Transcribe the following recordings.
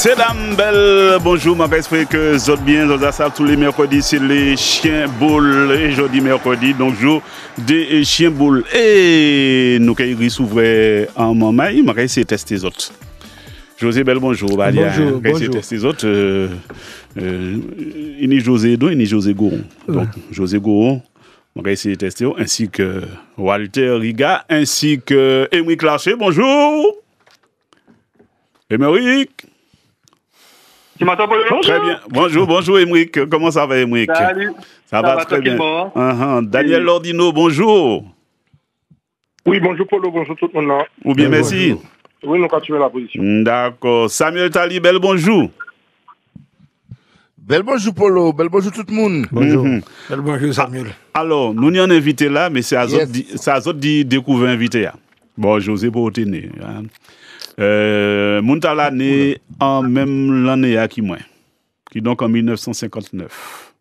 C'est dame belle, bonjour, ma j'espère que vous êtes bien, vous êtes tous les mercredis, c'est les chiens boules, et jeudi mercredi, donc jour des chiens boules. Et nous qui s'ouvrir en moment, il m'a essayé de tester les autres. José Belle, bonjour, Badia. Bonjour, bonjour. Tester les autres, il y a José Edouin, il y a José Goron. Donc, José Goron, on va essayer de tester, ainsi que Walter Riga, ainsi que Émeric Larcher, bonjour. Émeric. Tu m'entends pas? Très bien. Bonjour Émeric. Comment ça va Émeric? Salut. Ça va très bien. Daniel Lordino, bonjour. Oui, bonjour Polo, bonjour tout le monde. Ou bien, merci. Bonjour. Oui, nous continuons la position. D'accord. Samuel Talibel, bonjour. Bel bonjour Polo, bel bonjour tout le monde. Bonjour. Bel bonjour Samuel. Alors, nous n'y en invité là, mais c'est à Yes. autres de découvrir invité. Bon, José Boutene. Montala né en même l'année à qui moi, qui donc en 1959.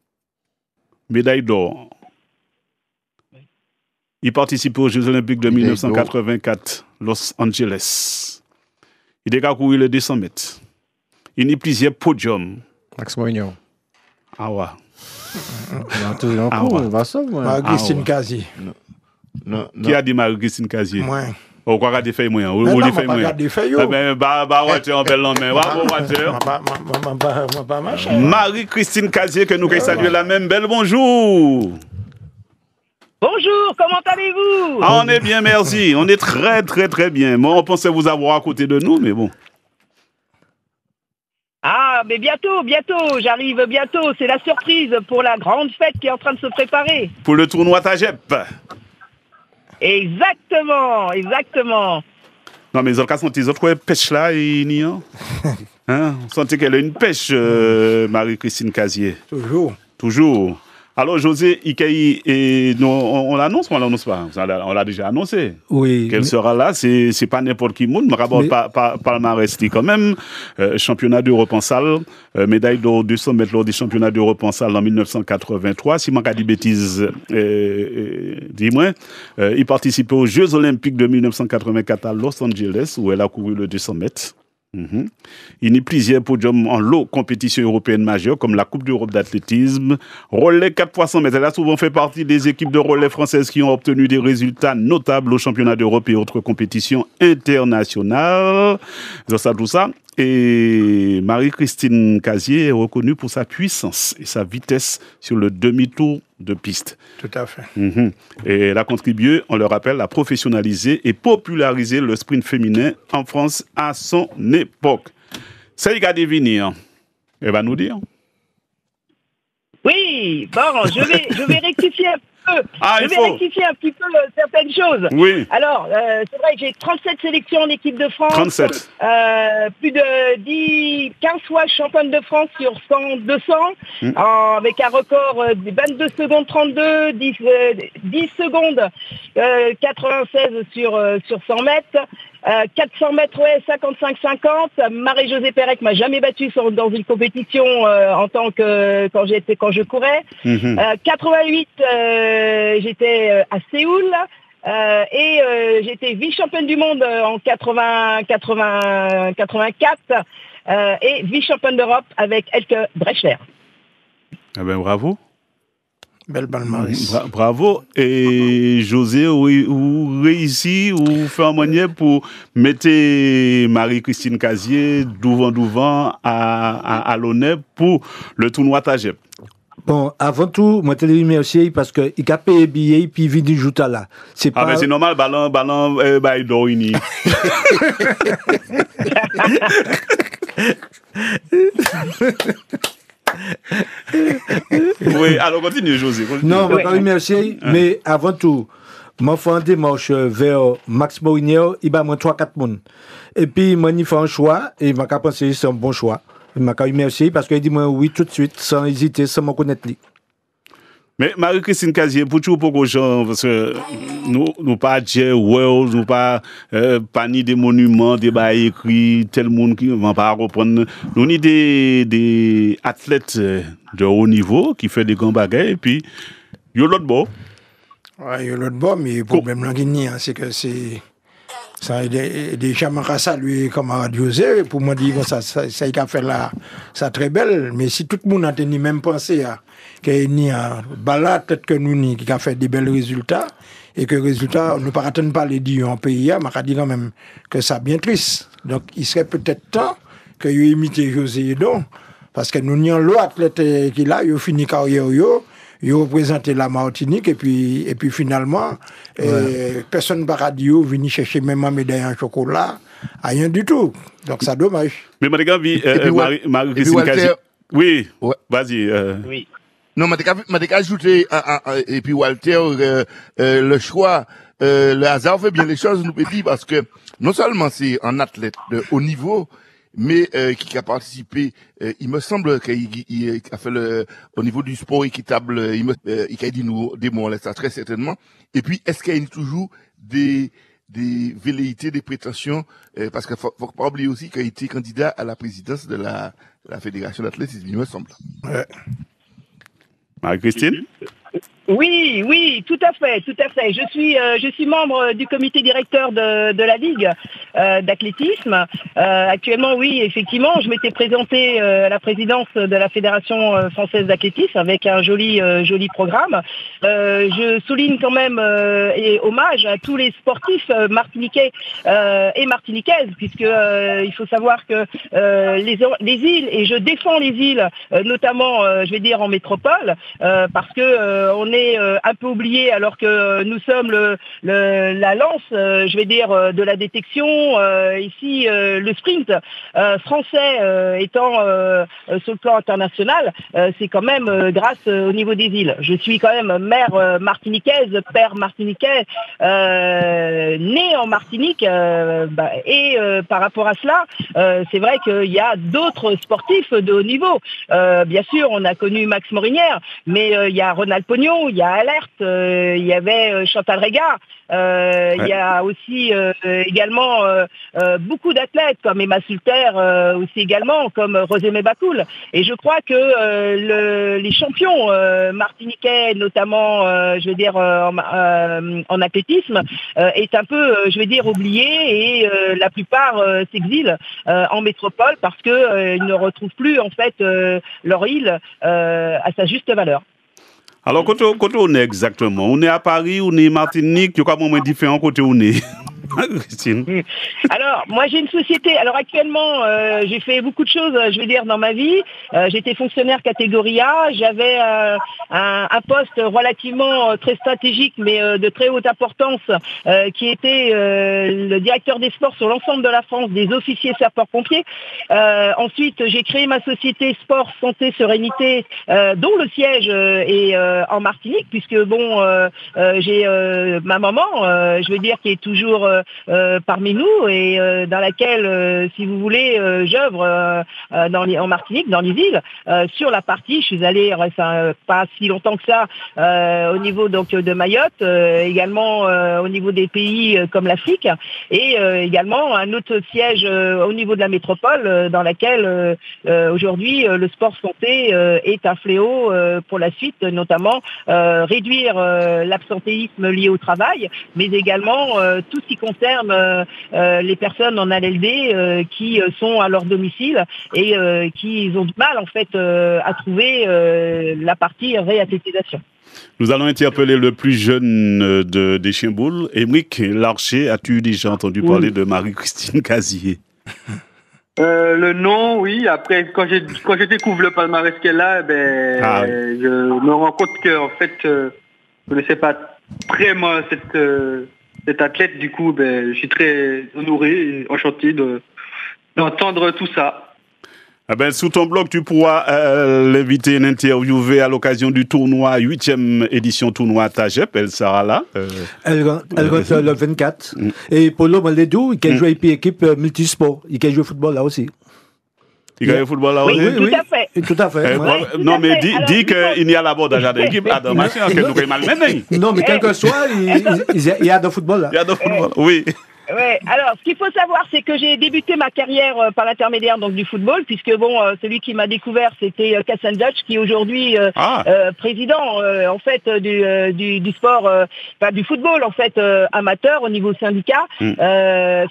Médaille d'or. Il participe aux Jeux Olympiques de 1984, Los Angeles. Il a couru les 200 mètres. Il y a plusieurs podiums. Max Moignon. Ah ouais. Marie-Christine Casier. Non. Qui a dit Marie-Christine Casier? Moi. Ou quoi a des feuilles moyen? Ou Non, des feuilles moyen? des feuilles. Eh ben, voiture en belle main. Voiture. Pas machin. Marie-Christine Casier, que nous pouvons saluer la même. Belle bonjour. Bonjour, comment allez-vous? Ah, on est bien, merci. On est très, très, très bien. Moi, on pensait vous avoir à côté de nous, mais bon. Ah, mais bientôt, j'arrive bientôt. C'est la surprise pour la grande fête qui est en train de se préparer. Pour le tournoi Tagep. Exactement. Non, mais ils ont senti les autres pêche là, il n'y a. Hein? On sentait qu'elle a une pêche, Marie-Christine Casier. Toujours. Alors, José, on l'annonce ou on l'annonce pas? On l'a déjà annoncé. Oui. Qu'elle sera là, c'est pas n'importe qui monde, mais palmarès quand même. Championnat d'Europe en salle, médaille d'or 200 mètres lors des championnats d'Europe en salle en 1983. Si je ne dis pas de bêtises, dis-moi, il participait aux Jeux Olympiques de 1984 à Los Angeles, où elle a couru le 200 mètres. Il y a plusieurs podiums en lot compétitions européennes majeures comme la Coupe d'Europe d'athlétisme, relais 4 x 100 mètres. Elle a souvent fait partie des équipes de relais françaises qui ont obtenu des résultats notables aux championnats d'Europe et autres compétitions internationales. Tout ça. Et Marie-Christine Casier est reconnue pour sa puissance et sa vitesse sur le demi-tour de piste. Tout à fait. Et elle a contribué, on le rappelle, à professionnaliser et populariser le sprint féminin en France à son époque. Ça y a devenir. Elle va nous dire. Oui, bon, je vais rectifier un peu. Rectifier un petit peu certaines choses. Oui. Alors, c'est vrai que j'ai 37 sélections en équipe de France. 37. Plus de 15 fois championne de France sur 200, avec un record de 22 secondes 32, 10 secondes 96 sur 100 mètres. 400 mètres, 55-50. Marie-Josée Pérec m'a jamais battue dans une compétition quand je courais. 88, j'étais à Séoul et j'étais vice-championne du monde en 84 et vice-championne d'Europe avec Elke Brechler. Eh ben bravo. Belle palmarès. Bravo. Et José, vous réussi ou fait un moyen pour mettre Marie-Christine Casier devant à l'honneur pour le tournoi Tagep? Bon, avant tout, moi, je te remercie parce qu'il a payé billet puis il vient du Jouta là. C'est pas... mais c'est normal, ballon, il dort une. Oui, alors continue, José. Non, je te remercie, mais avant tout, je fais une démarche vers Max Moignon, il m'a 3-4 personnes. Et puis, je fais un choix et je pense que c'est un bon choix. Je me remercie parce qu'il dit oui tout de suite, sans hésiter, sans me connaître. Mais Marie-Christine Casier, pour tout pour gens, parce que nous pas dire world, nous pas ni des monuments, des bails écrits, tel monde qui va pas reprendre. Nous avons des athlètes de haut niveau qui font des grands bagages et puis il y a l'autre bord. Ouais, il y a l'autre bord, mais le problème là, c'est que c'est Ça, déjà, je salue comme José, pour moi dire que ça il a fait là, ça très belle, mais si tout le monde a tenu même pensé à qu'il y a un balade, peut-être que nous, qui a fait des bons résultats, et que les résultats, nous ne partons pas les dire en pays, mais on dit quand même que ça bien triste. Donc, il serait peut-être temps que vous imitez José Edon, parce que nous n'y avons l'autre athlète qui là, il a fini carrière, il a représenté la Martinique, et puis finalement, personne ne va dire, venir chercher même ma médaille en chocolat, rien du tout. Donc, c'est dommage. Mais Marie-Christine Kazi. Oui, ouais. Vas-y. Oui. Non, je ajouté, et puis Walter, le choix, le hasard fait bien les choses, nous peut dire, parce que non seulement c'est un athlète de haut niveau, mais qui a participé, il me semble qu'il a fait au niveau du sport équitable, il a dit nous des mots, ça très certainement. Et puis, est-ce qu'il y a toujours des velléités, des prétentions, parce qu'il faut pas oublier aussi qu'il a été candidat à la présidence de la Fédération d'athlétisme, il me semble. Ouais. Marie-Christine? Oui, tout à fait. Je suis membre du comité directeur de la Ligue d'athlétisme. Actuellement, oui, effectivement, je m'étais présentée à la présidence de la Fédération française d'athlétisme avec un joli programme. Je souligne quand même et hommage à tous les sportifs martiniquais et martiniquaises, puisque il faut savoir que les îles, et je défends les îles, notamment, je vais dire en métropole, parce que on est un peu oublié alors que nous sommes la lance, je vais dire, de la détection. Ici, le sprint français étant sur le plan international, c'est quand même grâce au niveau des îles. Je suis quand même mère martiniquaise, père martiniquais, né en Martinique, et par rapport à cela, c'est vrai qu'il y a d'autres sportifs de haut niveau. Bien sûr, on a connu Max Morinière, mais il y a Ronald Pognon, il y a Alerte, il y avait Chantal Régard, il y a aussi également beaucoup d'athlètes comme Emma Sulter, aussi également comme Rosemée Bakoul. Et je crois que les champions martiniquais, notamment, je vais dire en athlétisme, est un peu, je vais dire, oublié, et la plupart s'exilent en métropole parce que ils ne retrouvent plus en fait leur île à sa juste valeur. Alors, quand on est exactement, on est à Paris, on est à Martinique, il y a quand même différent côté où on est. Christine. Alors, moi j'ai une société. Alors actuellement, j'ai fait beaucoup de choses, je vais dire, dans ma vie. J'étais fonctionnaire catégorie A. J'avais un poste relativement très stratégique, mais de très haute importance, qui était le directeur des sports sur l'ensemble de la France des officiers sapeurs-pompiers. Ensuite, j'ai créé ma société Sport, Santé, Sérénité, dont le siège est en Martinique, puisque bon, j'ai ma maman, je veux dire, qui est toujours parmi nous, et dans laquelle, si vous voulez, j'œuvre en Martinique, dans les îles, sur la partie, je suis allée pas si longtemps que ça au niveau donc de Mayotte, également au niveau des pays comme l'Afrique, et également un autre siège au niveau de la métropole, dans laquelle aujourd'hui le sport santé est un fléau pour la suite, notamment réduire l'absentéisme lié au travail, mais également tout ce qui concerne les personnes en LLD qui sont à leur domicile et qui ont du mal en fait à trouver la partie réathlétisation. Nous allons interpeller le plus jeune des Chiens-Boules. Émeric Larcher, as-tu déjà entendu parler de Marie-Christine Kazi? Le nom, oui. Après, quand je découvre le palmarès qu'elle a, je me rends compte que en fait, je ne sais pas vraiment cette athlète. Du coup, je suis très honoré et enchanté d'entendre tout ça. Ah ben, sous ton blog, tu pourras l'inviter, l'interviewer à l'occasion du tournoi, 8e édition tournoi Tajep. Elle sera là. Elle rentre le 24. Et Polo Maledou, il a joué équipe multisport. Il a joué au football là aussi. Il a joué au football là aussi? Oui, tout à fait. Non, mais dis qu'il y a l'abordage de l'équipe là dans le match, que nous mal mené. Non, mais quel que soit, il y a de football là. Il y a de football, oui. Ouais. Alors, ce qu'il faut savoir, c'est que j'ai débuté ma carrière par l'intermédiaire donc du football, puisque bon, celui qui m'a découvert, c'était Kassan Dutch, qui est aujourd'hui président en fait du sport, du football en fait amateur au niveau syndicat.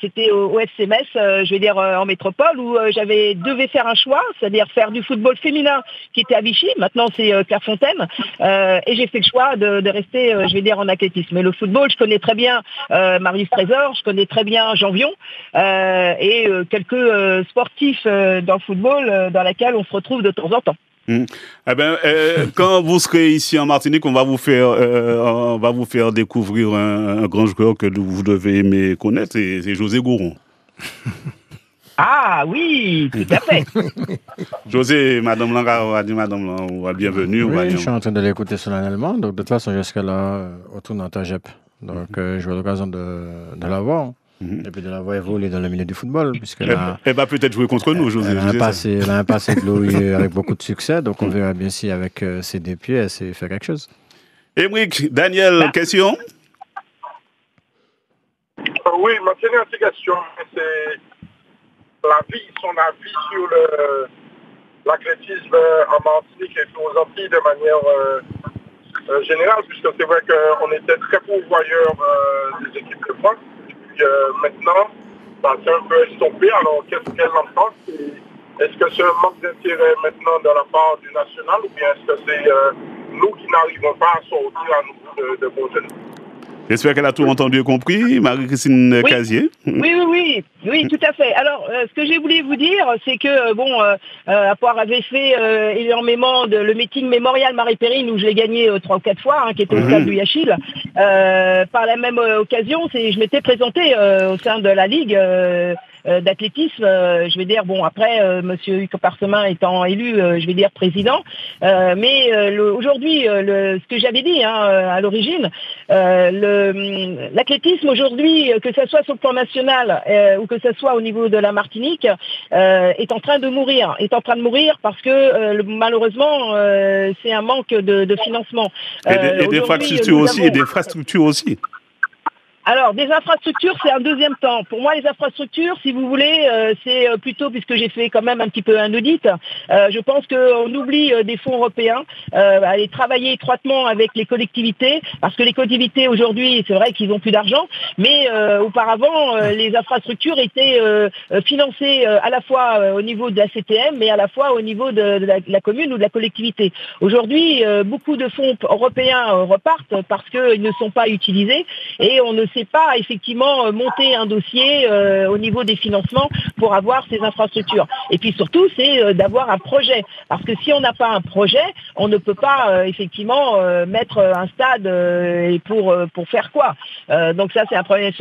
C'était au FC Metz, je vais dire en métropole, où devais faire un choix, c'est-à-dire faire du football féminin qui était à Vichy. Maintenant, c'est Clairefontaine, et j'ai fait le choix de rester, je vais dire, en athlétisme. Mais le football, je connais très bien Marius Trésor, je connais très bien Jean Vion, et quelques sportifs dans le football dans lesquels on se retrouve de temps en temps. Eh ben, quand vous serez ici en Martinique, on va vous faire découvrir un grand joueur que vous devez aimer connaître, c'est José Gouron. Ah oui, tout à fait. José, Madame Langa, on va dire Madame Langa, bienvenue. Oui, je suis en train de l'écouter solennellement, donc de toute façon, jusqu'à là, au tournant Tajep. Donc, j'aurai l'occasion de la voir. Et puis de la voir évoluer dans le milieu du football. Elle va peut-être jouer contre nous, José. Elle a un passé de l'OU avec beaucoup de succès, donc on verra bien si avec ses deux pieds, elle sait faire quelque chose. Émeric, Daniel, question? Oui, ma dernière question, c'est son avis sur l'athlétisme en Martinique et aux Antilles de manière générale, puisque c'est vrai qu'on était très pourvoyeurs des équipes de France. Maintenant, ça s'est un peu estompé. Alors, qu'est-ce qu'elle en pense? Est-ce que c'est un manque d'intérêt maintenant de la part du national ou bien est-ce que c'est nous qui n'arrivons pas à sortir à nouveau de bons jeunes? J'espère qu'elle a tout entendu et compris, Marie-Christine Casier. Oui, tout à fait. Alors, ce que j'ai voulu vous dire, c'est que, Apport avait fait énormément le meeting mémorial Marie-Périne, où je l'ai gagné 3 ou 4 fois, qui était au stade du Yachil. Par la même occasion, je m'étais présenté au sein de la Ligue d'athlétisme, je vais dire, après, monsieur Hugues Parsemin étant élu, je vais dire président, mais aujourd'hui, ce que j'avais dit à l'origine, l'athlétisme aujourd'hui, que ce soit sur le plan national ou que ce soit au niveau de la Martinique, est en train de mourir. Parce que malheureusement, c'est un manque de financement. Et d'infrastructures aussi. Alors, des infrastructures, c'est un deuxième temps. Pour moi, les infrastructures, si vous voulez, c'est plutôt, puisque j'ai fait quand même un petit peu un audit, je pense qu'on oublie des fonds européens, aller travailler étroitement avec les collectivités, parce que les collectivités, aujourd'hui, c'est vrai qu'ils n'ont plus d'argent, mais auparavant, les infrastructures étaient financées à la fois au niveau de la CTM, mais à la fois au niveau de la commune ou de la collectivité. Aujourd'hui, beaucoup de fonds européens repartent parce qu'ils ne sont pas utilisés, et on ne sait pas effectivement monter un dossier au niveau des financements pour avoir ces infrastructures. Et puis surtout, c'est d'avoir un projet. Parce que si on n'a pas un projet, on ne peut pas effectivement mettre un stade pour faire quoi. Donc ça, c'est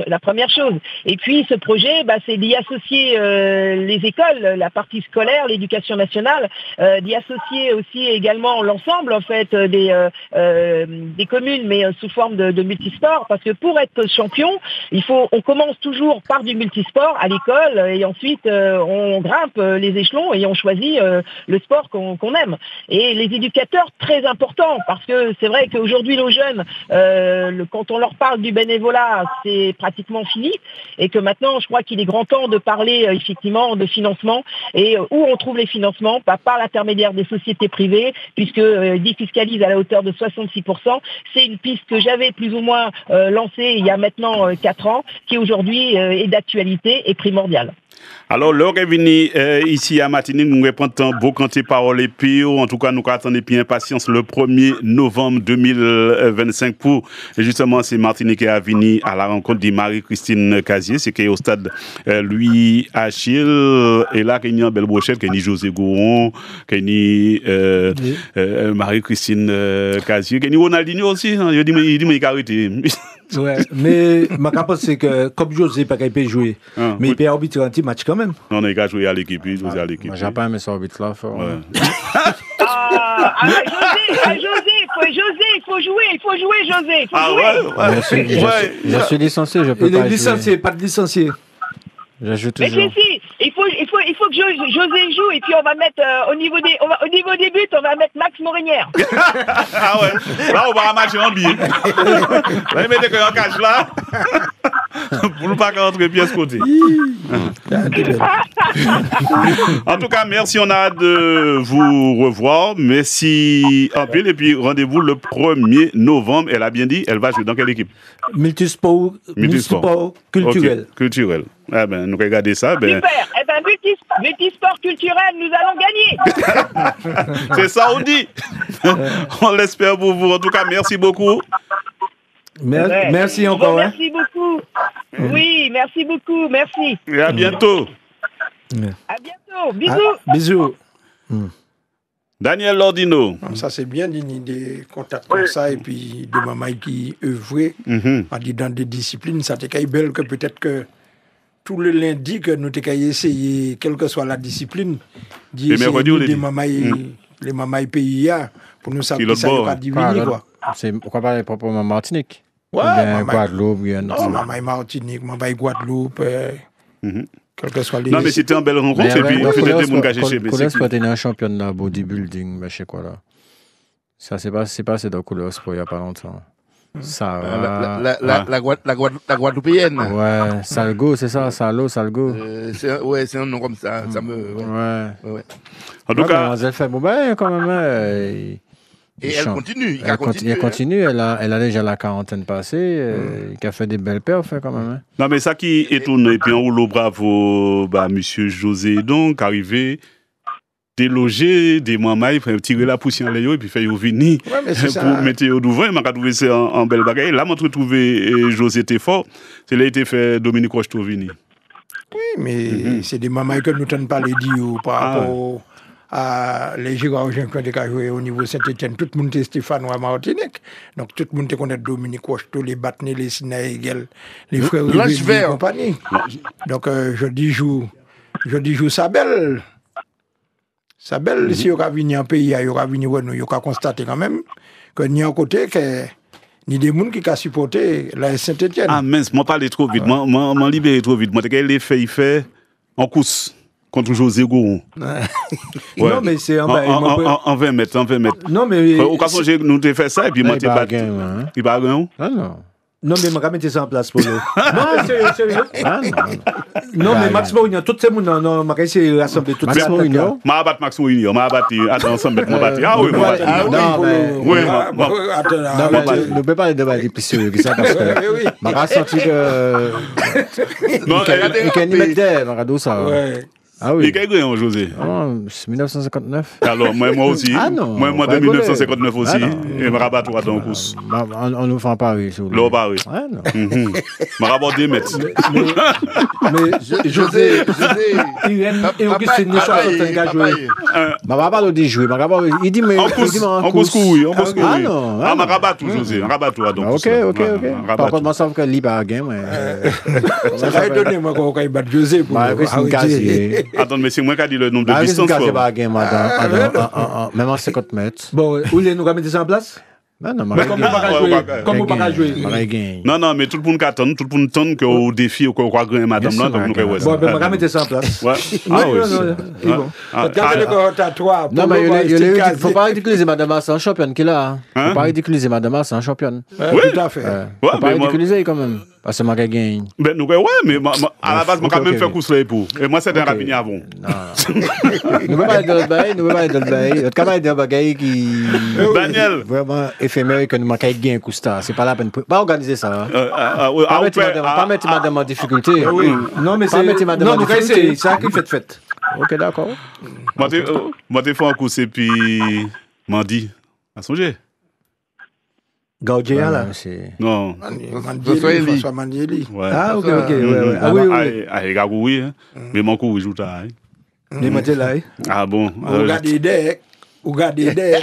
la première chose. Et puis ce projet, c'est d'y associer les écoles, la partie scolaire, l'éducation nationale, d'y associer aussi également l'ensemble en fait des communes, mais sous forme de multisport. Parce que pour être champion, on commence toujours par du multisport à l'école et ensuite on grimpe les échelons et on choisit le sport qu'on aime. Et les éducateurs, très importants, parce que c'est vrai qu'aujourd'hui nos jeunes, quand on leur parle du bénévolat, c'est pratiquement fini et que maintenant je crois qu'il est grand temps de parler effectivement de financement et où on trouve les financements, par l'intermédiaire des sociétés privées, puisque défiscalise à la hauteur de 66%. C'est une piste que j'avais plus ou moins lancée il y a maintenant 4 ans, qui aujourd'hui est d'actualité et primordiale. Alors, l'heure est venue ici à Martinique, nous répondons beaucoup de paroles et puis, en tout cas, nous attendons bien impatience le 1er novembre 2025 pour, justement, c'est Martinique à venir à la rencontre de Marie-Christine Casier, c'est qui est au stade Louis Achille, et là, il y a une belle brochette, il y a José Gouron, il y a Marie-Christine Casier, il y a Ronaldinho aussi, il dit, il a arrêté. Ouais, mais ma capote, c'est que comme José, pas qu'il peut jouer, mais il peut arbitrer un petit match quand même. Non, il a joué à l'équipe, il joue à l'équipe. Moi, j'ai pas aimé son arbitre là. José, il faut jouer, José. Je suis licencié, je peux il pas est jouer. licencié, pas de licencié. Je joue toujours. Mais si, il faut que José joue et puis on va mettre au niveau des buts, on va mettre Max Morinière. Ah ouais, là on va ramasser un billet. Là il met un cache là. Pour ne pas rentrer pièce côté. En tout cas, merci, on a hâte de vous revoir. Merci en pile. Et puis, rendez-vous le 1er novembre. Elle a bien dit, elle va jouer dans quelle équipe? Multisport culturel. Okay. Culturel. Ah ben, nous regardons ça. Ben... Super. Eh ben, multisport culturel, nous allons gagner. C'est ça, on dit. On l'espère pour vous. En tout cas, merci beaucoup. Merci encore. Merci beaucoup. Oui, merci beaucoup. Merci. Et à bientôt. À bientôt. Bisous. Bisous. Daniel Lordino. Ça, c'est bien des contacts comme ça et puis de maman qui œuvrait dans des disciplines. Ça t'est belle que peut-être que tout le lundi que nous t'ai essayé, quelle que soit la discipline, les mamans pays pour nous savoir que ça n'est pas diviner, quoi. C'est pourquoi pas proprement Martinique? Ouais, Guadeloupe, maman Martinique, maman Guadeloupe, quel que soit les... Non, mais c'était une belle rencontre, et puis peut-être des gens qui cherchent. Couleur Sport est un champion de bodybuilding, mais je sais quoi là. Ça, c'est passé dans Couleur Sport il n'y a pas longtemps. Ça la Guadeloupéenne. Ouais, Salgo, c'est ça, Salgo. C'est un nom comme ça. Ça me... Ouais. En tout cas... Elle fait bon ben quand même. Et elle continue. Elle continue. Elle a déjà la quarantaine passée. Qui a fait des belles perfs quand même. Non, mais ça qui étonne, et puis en rouleau bravo, monsieur José, donc, arrivé, déloger des mamans, tirer la poussière et puis faire venir pour mettre au devant. Il m'a trouvé ça en belle bagaille. Là, je trouvé José était fort. C'est là été fait Dominique Rochetovini. Oui, mais c'est des mamans que nous ne pas les dire par rapport à les Géorgiens qui ont joué au niveau Saint-Etienne. Tout le monde était Stéphanois Martinique. Donc tout le monde connaît Dominique Rocheteau, les Batnés, les Sinaïgel, les frères Rivière et compagnie. Donc je dis joue Sabel. Sabel, si on a venu en pays, il y aura venu nous, il y aura constaté quand même que ni un côté que ni des gens qui ont supporté la Saint-Etienne. Ah mince, moi parle trop vite, moi libéré trop vite. Moi les fait en course. Contre José Gouron. Non, mais c'est en 20 mètres. Non, mais... Au cas où nous t'ai fait ça, et puis moi t'ai battu. Il va gagner. Ah non. Non, mais je vais mettre ça en place pour nous. Non, sérieux. Non, mais Max Mourinho, tout ce monde, non, je vais essayer de rassembler tout Max Mourinho. Je vais battre Max Mourinho, je vais battre ensemble, je vais battre. Ah oui, oui, ne peut pas aller de battre plus sérieux que ça, parce que je vais sentir que... Non, il can y mettre d'air, je vais ça. Ah oui. Et quel gagnant, José? 1959. Alors, moi aussi. Ah non. Moi, de 1959 aussi. Et je rabat toi dans le course. On nous fait un pari. L'eau pari. Ah non. Je rabat 2 mètres. Mais José. Et Augustin, nous sommes en jouer. Je vais pas le jouer. Il dit, mais. En course, oui. Ah non. Ah, je rabat tout, José. Je rabat toi dans le course. Ok. Par contre, je sais que l'IBA a gagné. Ça va donner, moi, quand on va José pour attends, mais c'est moi qui ai dit le nombre de distances. Même en 50 mètres. Bon, où les nous remettez ça en place? Non, Comment on va jouer? Non, mais tout le monde attend, tout le monde attend qu'au défi ou qu'on croit gagner madame là, donc nous bon, on va remettre ça en place. Ah oui. Non, mais il ne faut pas ridiculiser madame, c'est un championne qui est là. Il ne faut pas ridiculiser madame, c'est un championne. Oui, tout à fait. Il ne faut pas ridiculiser quand même. Parce que je gagne. Ben, nous, ouais, mais à la base, je quand même fait course là pour. Et moi, c'était un rapide avant. Nous ne pouvons pas être dans le bail. Notre camarade est un bagage qui. Daniel. Vraiment éphémère que nous manquons de gain coup ça. C'est pas la peine. Pas organiser ça. Pas mettre madame en difficulté. Non, mais c'est. Non, nous c'est ça qui fait. Ok, d'accord. Moi, j'ai fait un course et puis. M'en dit. À songer. Gaudien là. Non. François Mandieli. Ah, ok. Ah oui. Ah, Gagoui, mais mon coup, il joue tard. Les matins là. Ah bon. Regardez des.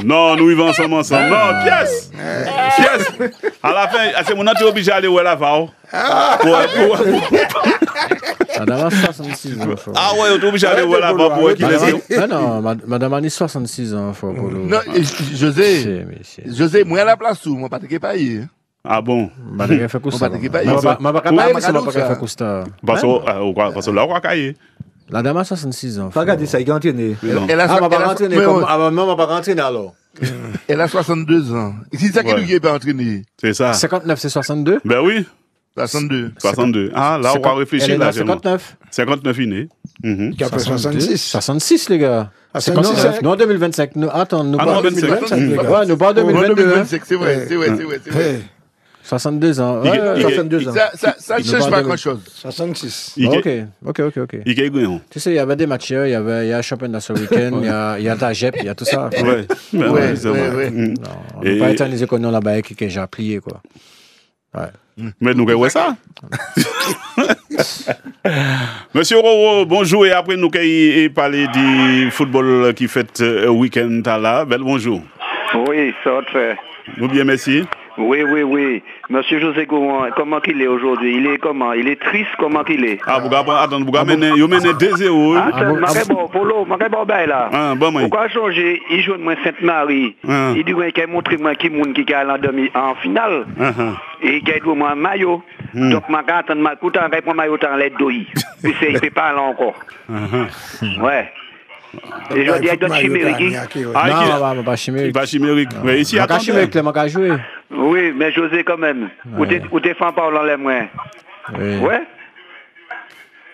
Non, nous vivons ensemble. Non, pièce. À la fin, c'est mon été obligé d'aller où elle a va. Madame a 66 ans. Ah ouais, on est obligé d'aller où elle a va pour équilibrer. Non, madame a 66 ans. Non, José, moi à la place où, moi pas de payer. Ah bon? Madame fait couster. Parce que là, on va cailler. La dame a 66 ans. Regardez ça, il est entraîné. Elle a pas entraîné. Maman va pas entraîner alors. Elle a 62 ans. C'est ça qui lui est pas entraîné. C'est ça. 59, c'est 62? Ben oui. 62. 62. Ah, là, on va réfléchir. Là, 59. 59 innés. Qui a fait 66. 66, les gars. 59. Non, 2025. Attends, nous parlons pas 2025. Ouais, nous parlons 2022. 2025, c'est vrai. 62 ans. 62 ans. Ça ne change pas grand-chose. 66. Ok. Il y a Tu sais, il y avait des matchs, il y a un championnat ce week-end, il y a ta JEP, il y a tout ça. Ouais. On n'a pas éternisé qu'on a là-bas qui est déjà plié, quoi. Ouais. Mais nous, ouais, ça. Monsieur Roro, bonjour. Et après, nous allons parler du football qui fait week-end là. Bel bonjour. Oui, ça va très. Nous bien, merci. Oui. Monsieur José Gouron, comment il est aujourd'hui? Il est comment? Il est triste, comment il est? Ah, vous menez 2-0. Ah, Polo, là. Ah, bon, moi. Pourquoi changer? Il joue moi Sainte-Marie. Il dit qu'il a montré moi qui est en finale. Et qu'il a dit moi un maillot. Donc, je vais attendre ma coute, je vais prendre maillot dans l'aide d'OI. Puis il ne peut pas aller encore. Ouais. Et je dis, il doit chimérique. Non, pas chimérique. Pas chimérique. Mais ici, pas chimérique, il m'a joué. Oui, mais José, quand même. Ou t'es fan par l'enlève, moi. Ouais.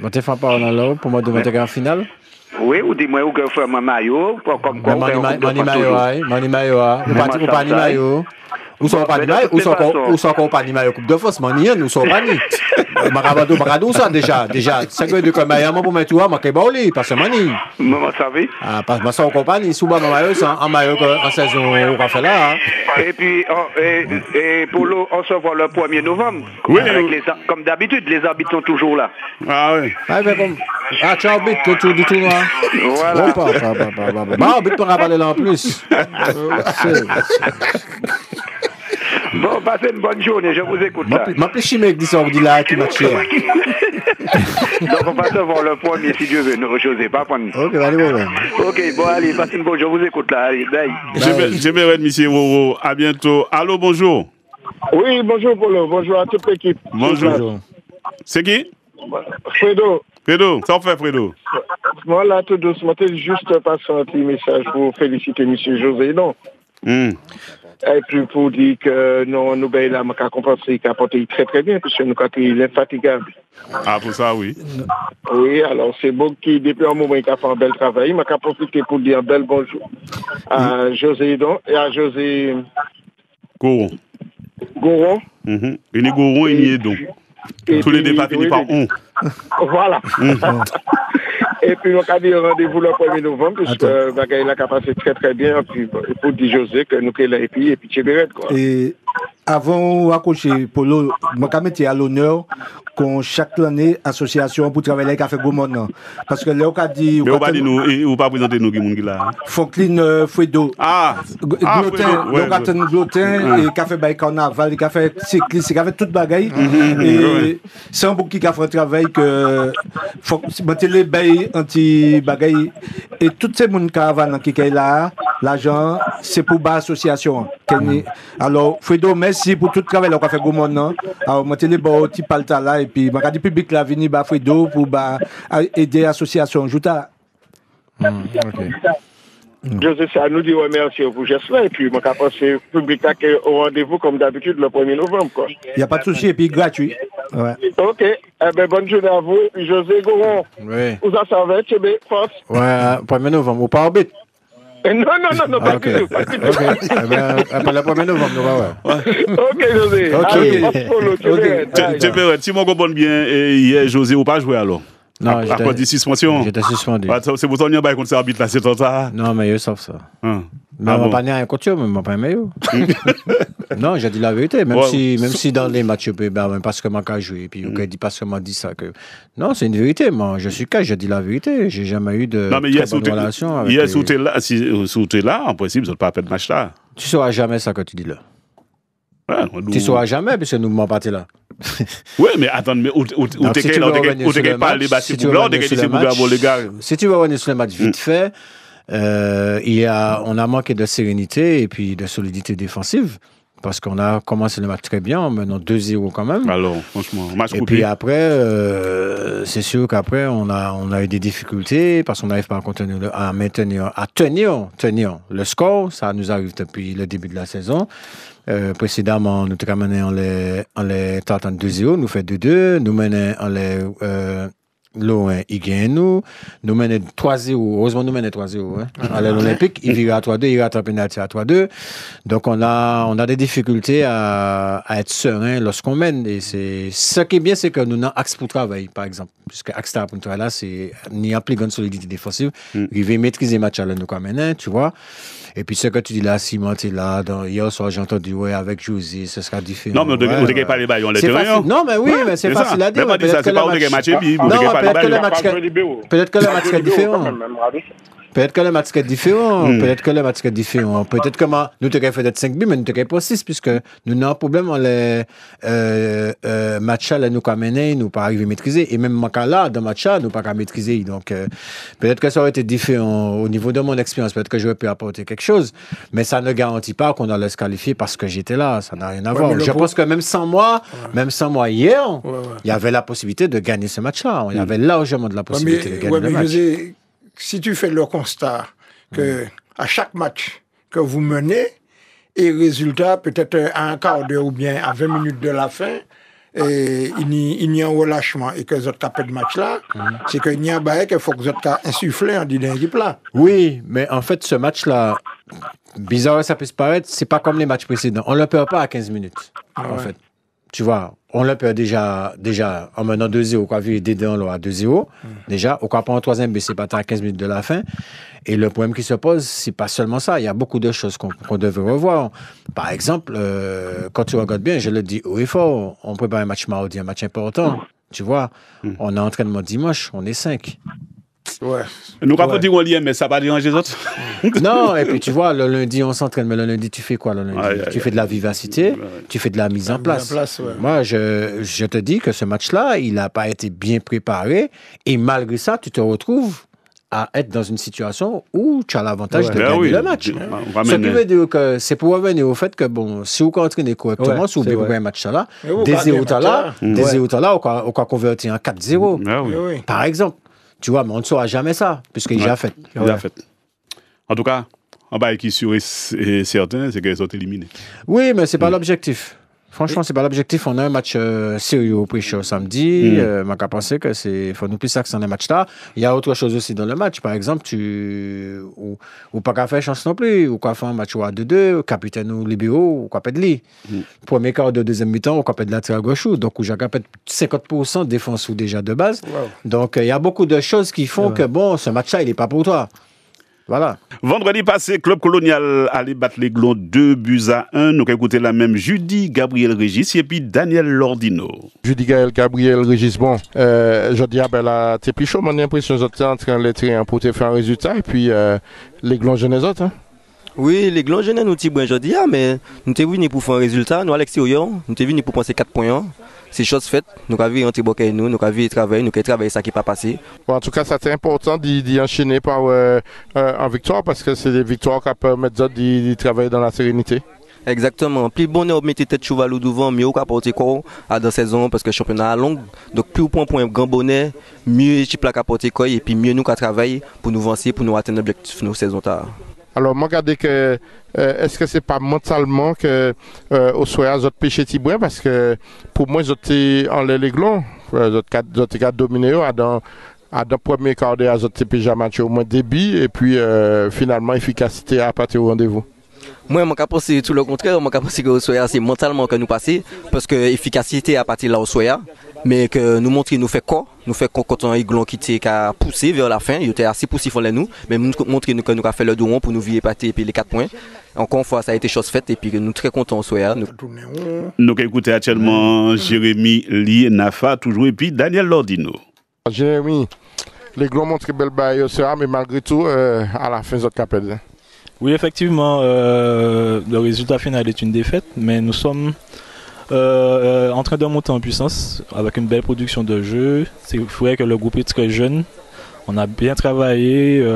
Ou t'es fan par l'enlève pour moi de monter en finale? Oui, ou dis-moi où que faire mon maillot. Comme quoi, Mani maillot. Ou pas ni maillot. Ou sont pas ni maillot. Ou sont pas ni maillot. Coupe de force, mani, nous sommes pas ni. Maradou, ça déjà. 5 de comme maillot pour mettre toi, marqué Baoli, parce que mani. Maman savait. Ah, parce que ça, on compagnie. Souvent, mon maillot, c'est un maillot en saison au café là. Et puis, et pour l'eau, on se voit le 1er novembre. Oui. Comme d'habitude, les arbitres sont toujours là. Ah oui. Ah, tu arbitres autour du tournoi. Voilà. Bah, arbitre pour parler là en plus. Bon, passez une bonne journée, je vous écoute là. Ma plus chimique dit ça, on dit là, qui m'a tué. Donc, on va se voir le 1er, si Dieu veut, nous José, pas prendre. Ok, allez, bon. Ok, bon, allez, passez une bonne journée, je vous écoute là, allez, bye. Je vais monsieur Roro, à bientôt. Allô, bonjour. Oui, bonjour Polo, bonjour à toute l'équipe. Bonjour. C'est qui? Fredo, ça fait Fredo. moi là tout doucement, juste passer un petit message pour féliciter monsieur José, non? Et puis pour dire que nous là, ma compensé qui a porté très très bien, puisque nous il est infatigable. Ah, pour ça, oui. Oui, alors c'est bon qui, depuis un moment, il a fait un bel travail. Je profité pour dire un bel bonjour à José Don et à José Gouron. Il y a Gouron et il y a Don. Tous les débats finissent par on. Voilà. Et puis, on a dit rendez-vous le 1er novembre, puisque il a passé très très bien. Puis, pour dire José que nous sommes là et puis Tchéberet, quoi. Et avant d'accrocher Polo, je mettais à l'honneur qu'on chaque année association pour travailler avec Café Goumon. Parce que là, on a dit. Mais on va dire nous, ou pas présenter nous qui là. Franklin Fredo. Glotin, Glotin, et Café Bay Carnaval, Café Cycliste, Café toute bagaille. Et c'est un beaucoup qui a fait un travail que. Faut les bails anti-bagaille. Et tous ces gens qui sont là, l'argent, c'est pour l'association. Alors, Fredo, merci pour tout le travail qu'on a fait Goumon. Alors, je vais vous dire palta là, et puis, je vais public là, venir à Fredo pour aider l'association. José, ça nous dit merci pour geste là, et puis, je vais passer public au rendez-vous comme d'habitude le 1er novembre. Il n'y a pas de souci, et puis gratuit. Ouais. Ok, bonne journée à vous. José Gouron. Oui. Vous en savez, Tchébé, France. Ouais, 1er novembre, ou pas arbitre? Non, pas du tout. Pas le 1er novembre, nous va voir. Ok, José. Tchébé, si je comprends bien, hier, José, ou pas joué alors? Non, à cause de suspension. J'étais suspendu. C'est pour ça qu'on y a pas contre cet arbitre là, c'est ça? Non, mais ils savent ça. Mais on va pas rien contre eux, mais on va pas aimer eux. Non, j'ai dit la vérité, même si dans les matchs, parce que moi, quand je joue, et puis on dit parce que moi dit ça que. Non, c'est une vérité, moi, je suis cash, j'ai dit la vérité. J'ai jamais eu de très bonne relation avec. Hier, si tu es là, en principe, ça ne peut pas perdre le match là. Tu sauras jamais ça que tu dis là. Tu sauras jamais, puisque nous m'en partis là. Oui, mais attends, mais où t'es pas les bâtiments si tu veux revenir sur le match vite fait, on a manqué de sérénité et puis de solidité défensive parce qu'on a commencé le match très bien, en menant 2-0 quand même. Alors, franchement, match coupé. Et puis après, c'est sûr qu'après, on a eu des difficultés parce qu'on n'arrive pas à tenir le score. Ça nous arrive depuis le début de la saison. Précédemment, nous avons mené en les tentant 2-0, nous fait 2-2, nous menons en les loin, il gagne nous menons 3-0, heureusement nous menons 3-0, hein. À l'Olympique, il vire à 3-2, il rate un penalty à 3-2. Donc on a des difficultés à être serein lorsqu'on mène. Et ce qui est bien, c'est que nous avons axe pour travailler, par exemple. Puisque axe pour travailler là, c'est n'y a plus grande solidité défensive. Il veut maîtriser le match à nous comme maintenant, tu vois. Et puis ce que tu dis là, Simon, tu es là. Hier soir, j'ai entendu, ouais, avec José, ce sera différent. Non, mais on ne regarde pas les baillons, les terrains. Non, mais oui, mais c'est facile à dire. Mais ça, c'est pas où on match. Peut-être que le match est différent. Peut-être que le match est différent. Peut-être que nous t'avons fait d'être 5 buts, mais nous t'avons pas 6, puisque nous avons un problème dans les matchs là, nous pas mené, nous pas arrivé à maîtriser. Et même là, dans le match là, nous pas qu'à maîtriser. Donc, peut-être que ça aurait été différent au niveau de mon expérience. Peut-être que j'aurais pu apporter quelque chose, mais ça ne garantit pas qu'on allait se qualifier parce que j'étais là. Ça n'a rien à voir. Je pense que même sans moi hier, il y avait la possibilité de gagner ce match-là. Il y avait largement de la possibilité de gagner le match. Si tu fais le constat que à chaque match que vous menez, et résultat, peut-être à un quart d'heure ou bien à 20 minutes de la fin, il y a un relâchement et que vous êtes capable de match là, c'est qu'il y a un bail qu'il faut que vous êtes insufflé en disant équipe là. Oui, mais en fait, ce match-là, bizarre ça peut se paraître, c'est pas comme les matchs précédents. On ne le perd pas à 15 minutes, en fait. Tu vois, on le perd déjà en menant 2-0, quoi, vu des deux à 2-0. Déjà, au cas pas en troisième, mais c'est pas à 15 minutes de la fin. Et le problème qui se pose, c'est pas seulement ça. Il y a beaucoup de choses qu'on devrait revoir. Par exemple, quand tu regardes bien, je le dis haut et fort, on prépare un match mardi, un match important. Tu vois, on a entraînement dimanche, on est 5. Ouais. Nous pas dire on lien, mais ça va déranger les autres. Non, et puis tu vois, le lundi on s'entraîne, mais le lundi tu fais quoi le lundi? Tu fais de la vivacité, tu fais de la mise en place. Moi, je te dis que ce match-là, il n'a pas été bien préparé, et malgré ça, tu te retrouves à être dans une situation où tu as l'avantage de gagner le match. Ce qui veut dire que c'est pour revenir au fait que, bon, si vous entraînez correctement, si vous avez un match là, des 0 là, on va convertir en 4-0. Par exemple. Tu vois, mais on ne saura jamais ça, puisqu'il est déjà fait. En tout cas, en bas, qui sûr est certain, c'est qu'ils sont éliminés. Oui, mais ce n'est pas l'objectif. Franchement, c'est pas l'objectif. On a un match sérieux au pré-show samedi. Je pense que il faut nous plus ça que dans le match-là. Il y a autre chose aussi dans le match. Par exemple, ou pas qu'à faire chance non plus. Ou qu'à faire un match à 2-2, capitaine ou libéraux, ou qu'à perdre lui. Premier quart de deuxième mi-temps, ou qu'à perdre latéral gauche. Donc, où j'ai qu'à perdre 50% de défense ou déjà de base. Wow. Donc, il y a beaucoup de choses qui font que, bon, ce match-là, il n'est pas pour toi. Voilà. Vendredi passé, Club Colonial allait battre les Glons 2-1. Nous avons écouté la même Judy Gabriel Régis et puis Daniel Lordino. Judy Gabriel Régis, bon, je dis, là, t'es plus chaud, mon impression, j'étais en train de l'étirer pour te faire un résultat et puis les Glons jeunes les autres. Hein? Oui, les Glons jeunes, nous t'es bon, je dis, mais nous t'es venus pour faire un résultat, nous à l'extérieur, nous t'es venus pour penser 4 points. C'est chose faite, nous avons rentré beaucoup nous avons travaillé, nous avons travaillé ça qui n'est pas passé. Bon, en tout cas, c'est important d'y enchaîner par en victoire parce que c'est des victoires qui permettent de travailler dans la sérénité. Exactement. Plus bon est de mettre tête cheval devant, mieux on apporter quoi à la saison parce que le championnat est long. Donc plus on prend un grand bonnet, mieux l'équipe a apporter quoi et puis mieux nous qu'à travailler pour nous avancer, pour nous atteindre l'objectif de nos saisons. Alors, moi, regardez que est-ce que c'est pas mentalement que au soir vous péché Tibouin parce que pour moi j'étais en les Glons, j'étais dominé dans le premier quart d'heure j'étais déjà match au moins débit et puis finalement efficacité à partir au rendez-vous. Moi, je pense tout le contraire. Je pense que au soir c'est mentalement que nous passons parce que efficacité à partir là au soir. Mais que nous montrer nous fait quoi quand on a Glon qui a poussé vers la fin, il était assez poussif en nous, mais nous montrer que nous avons fait le dos pour nous virer partir et puis les 4 points. Encore une fois, ça a été chose faite et puis nous sommes très contents au soir. Nous écoutons actuellement Jérémy Li Nafa toujours et puis Daniel Lordino. Jérémy, les Glon montrent belle baille au soir, mais malgré tout, à la fin, ils ont capé. Oui, effectivement, le résultat final est une défaite, mais nous sommes en train de monter en puissance avec une belle production de jeu. C'est vrai que le groupe est très jeune. On a bien travaillé,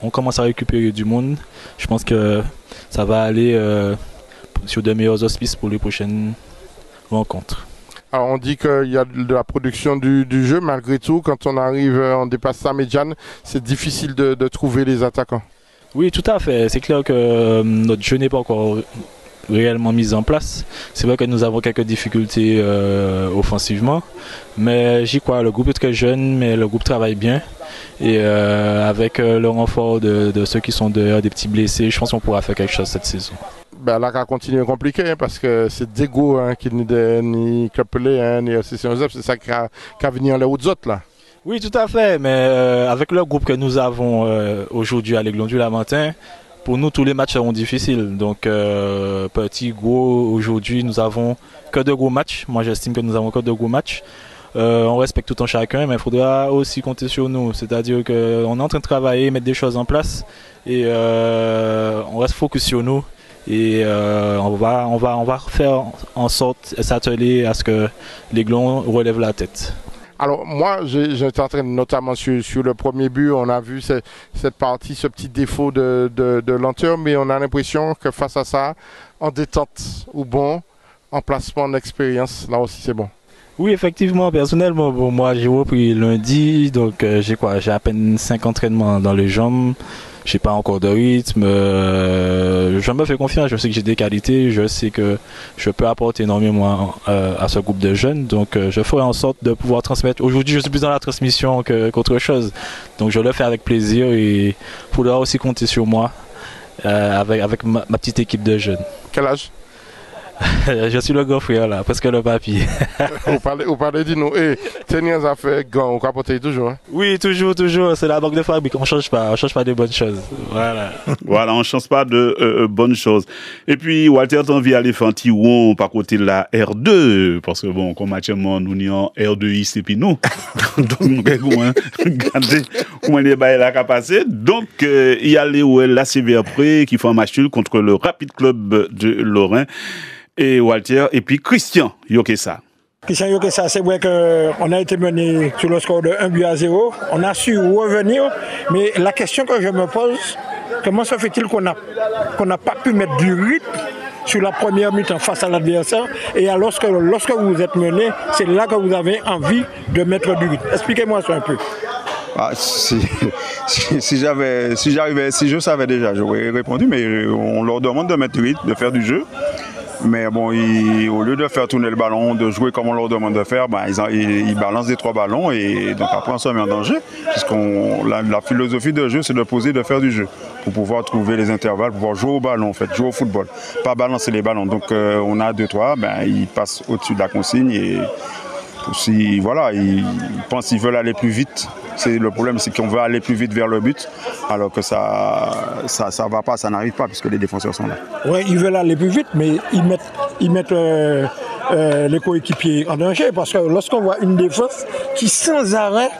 on commence à récupérer du monde. Je pense que ça va aller sur de meilleurs auspices pour les prochaines rencontres. Alors on dit qu'il y a de la production du jeu, malgré tout, quand on arrive, on dépasse sa médiane, c'est difficile de trouver les attaquants. Oui, tout à fait. C'est clair que notre jeu n'est pas encore réellement mis en place. C'est vrai que nous avons quelques difficultés offensivement, mais j'y crois. Le groupe est très jeune, mais le groupe travaille bien. Et avec le renfort de ceux qui sont dehors, des petits blessés, je pense qu'on pourra faire quelque chose cette saison. Ben là, ça continue compliqué parce que c'est Diego qui ni Capelé, ni Session c'est ça qui a venu les autres là. Oui, tout à fait, mais avec le groupe que nous avons aujourd'hui à l'Aiglon du Lamentin, pour nous, tous les matchs seront difficiles. Donc, petit, gros, aujourd'hui, nous avons que de gros matchs. Moi, j'estime que nous avons que de gros matchs. On respecte tout en chacun, mais il faudra aussi compter sur nous. C'est-à-dire qu'on est en train de travailler, mettre des choses en place et on reste focus sur nous. Et on va faire en sorte s'atteler à ce que l'Aiglon relève la tête. Alors moi, j'étais en train, notamment sur le premier but, on a vu cette partie, ce petit défaut de lenteur, mais on a l'impression que face à ça, en détente ou bon, en placement d'expérience, là aussi c'est bon. Oui, effectivement, personnellement, bon, moi j'ai repris lundi, donc j'ai à peine 5 entraînements dans les jambes. J'ai pas encore de rythme, je me fais confiance, je sais que j'ai des qualités, je sais que je peux apporter énormément à ce groupe de jeunes, donc je ferai en sorte de pouvoir transmettre. Aujourd'hui, je suis plus dans la transmission qu'autre chose, donc je le fais avec plaisir et il faudra aussi compter sur moi avec ma petite équipe de jeunes. Quel âge? Je suis le grand frère là, presque le papier. Vous parlez de nous, tenez les affaires gants, on capote toujours. Hein? Oui, toujours, c'est la banque de fabrique, on change pas de bonnes choses. Voilà. Voilà, on change pas de bonnes choses. Et puis, Walter, t'as envie d'aller faire un petit rond par côté de la R2, parce que bon, comme actuellement, nous n'y en R2 et puis nous. Donc, nous regardez comment les bails là qu'a passé. Donc, il y a la CV après qui fait un match nul contre le Rapid Club de Lorrain. Et Walter, et puis Christian Yokessa. Christian Yokessa, c'est vrai qu'on a été mené sur le score de 1-0. On a su revenir, mais la question que je me pose, comment se fait-il qu'on n'a pas pu mettre du rythme sur la première mi-temps face à l'adversaire, et alors lorsque vous êtes mené, c'est là que vous avez envie de mettre du rythme. Expliquez-moi ça un peu. Ah, si je savais déjà, j'aurais répondu, mais on leur demande de mettre du rythme, de faire du jeu. Mais bon, au lieu de faire tourner le ballon, de jouer comme on leur demande de faire, ils balancent des 3 ballons et donc après on se met en danger. La philosophie de jeu, c'est de poser, de faire du jeu pour pouvoir trouver les intervalles, pour pouvoir jouer au ballon, en fait, jouer au football, pas balancer les ballons. Donc on a 2-3, ils passent au-dessus de la consigne et aussi, voilà, ils pensent qu'ils veulent aller plus vite. Le problème, c'est qu'on veut aller plus vite vers le but, alors que ça va pas, ça n'arrive pas, puisque les défenseurs sont là. Oui, ils veulent aller plus vite, mais ils mettent les coéquipiers en danger, parce que lorsqu'on voit une défense qui, sans arrêt,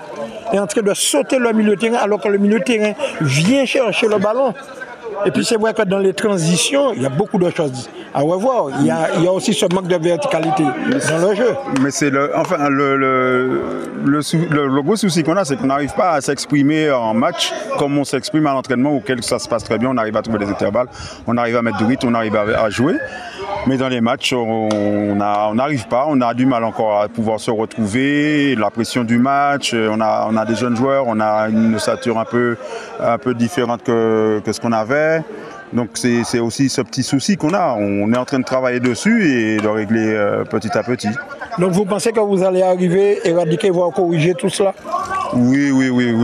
est en train de sauter le milieu de terrain, alors que le milieu de terrain vient chercher le ballon. Et puis c'est vrai que dans les transitions, il y a beaucoup de choses à revoir. Il y a aussi ce manque de verticalité dans le jeu. Mais c'est le gros souci qu'on a, c'est qu'on n'arrive pas à s'exprimer en match comme on s'exprime à l'entraînement, auquel ça se passe très bien. On arrive à trouver des intervalles, on arrive à mettre du rythme, on arrive à jouer. Mais dans les matchs, on n'arrive pas, on a du mal encore à pouvoir se retrouver, la pression du match, on a des jeunes joueurs, on a une ossature un peu différente que ce qu'on avait. Donc c'est aussi ce petit souci qu'on a. On est en train de travailler dessus et de régler petit à petit. Donc vous pensez que vous allez arriver, éradiquer, voire corriger tout cela? Oui,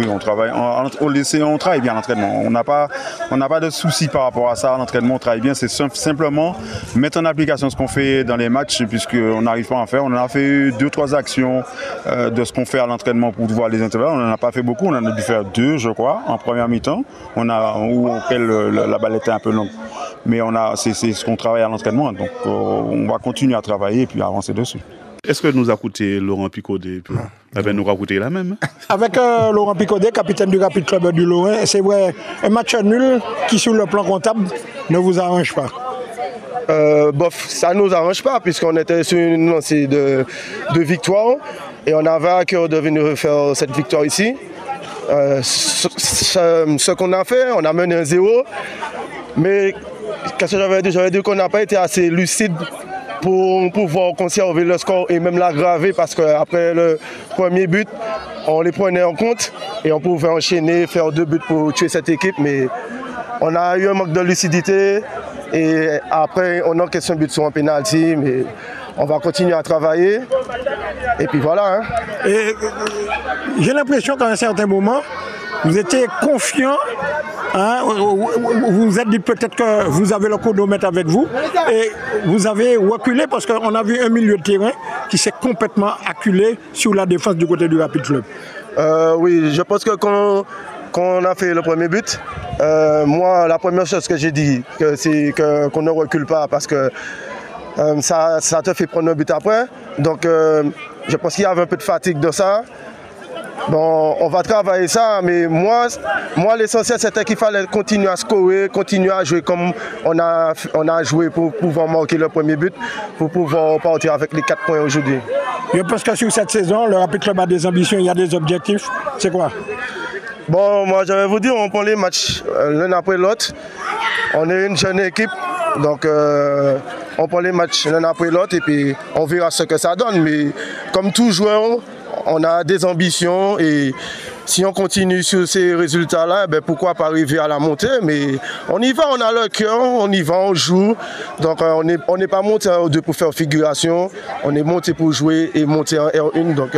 on travaille. On travaille bien à l'entraînement. On n'a pas de soucis par rapport à ça. L'entraînement, on travaille bien. C'est simplement mettre en application ce qu'on fait dans les matchs, puisqu'on n'arrive pas à en faire. On a fait 2-3 actions de ce qu'on fait à l'entraînement pour voir les intervalles. On n'en a pas fait beaucoup. On en a dû faire 2, je crois, en première mi-temps, auquel la balle était un peu longue. Mais c'est ce qu'on travaille à l'entraînement. Donc on va continuer à travailler et puis avancer dessus. Est-ce que nous a coûté Laurent Picaudet? Nous a coûté la même. Avec Laurent Picaudet, capitaine du Rapid Club du Lorrain, c'est vrai, un match nul qui, sur le plan comptable, ne vous arrange pas. Ça ne nous arrange pas, puisqu'on était sur une lancée de victoire et on avait à cœur de venir faire cette victoire ici. Ce qu'on a fait, on a mené 1-0, mais qu'est-ce que j'avais dit? J'avais dit qu'on n'a pas été assez lucide pour pouvoir conserver le score et même l'aggraver parce qu'après le premier but, on les prenait en compte et on pouvait enchaîner, faire 2 buts pour tuer cette équipe. Mais on a eu un manque de lucidité et après on encaisse un but sur un penalty. Mais on va continuer à travailler et puis voilà. Hein. Et j'ai l'impression qu'à un certain moment, vous étiez confiant. Hein, vous vous êtes dit peut-être que vous avez le chronomètre avec vous et vous avez reculé parce qu'on a vu un milieu de terrain qui s'est complètement acculé sur la défense du côté du Rapid Club. Oui, je pense que quand on a fait le premier but, moi la première chose que j'ai dit, c'est qu'on ne recule pas parce que ça te fait prendre un but après. Donc je pense qu'il y avait un peu de fatigue de ça. Bon, on va travailler ça, mais moi l'essentiel c'était qu'il fallait continuer à scorer, continuer à jouer comme on a joué pour pouvoir marquer le premier but, pour pouvoir partir avec les 4 points aujourd'hui. Je pense que sur cette saison, le Rapid Club a des ambitions, il y a des objectifs. C'est quoi? Bon, moi je vais vous dire, on prend les matchs l'un après l'autre. On est une jeune équipe, donc on prend les matchs l'un après l'autre et puis on verra ce que ça donne. Mais comme tout joueur, on a des ambitions et si on continue sur ces résultats-là, ben pourquoi pas arriver à la montée? Mais on y va, on a le cœur, on y va, on joue. Donc on n'est pas monté en R2 pour faire figuration, on est monté pour jouer et monter en R1. Donc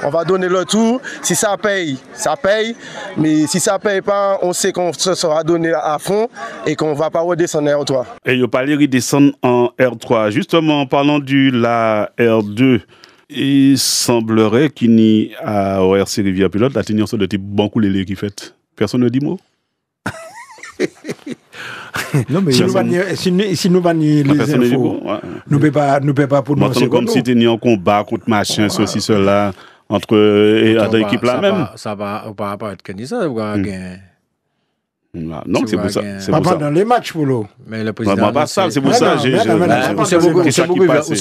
on va donner le tout. Si ça paye, ça paye. Mais si ça paye pas, on sait qu'on se sera donné à fond et qu'on va pas redescendre en R3. Et il pas aller redescendre en R3. Justement, en parlant de la R2, il semblerait qu'il n'y a au RC Rivière Pilote la tenir sur le type banco les qui fait. Personne ne dit mot. Non mais si nous va ni les infos, nous peut pas prononcer comme si tu en combat contre machin ceci cela entre équipes là même. Ça va pas apparaître que ça ou non, c'est pour ça. C'est pas dans les matchs pour l'eau. Mais le président. Pas ça, c'est pour ça. C'est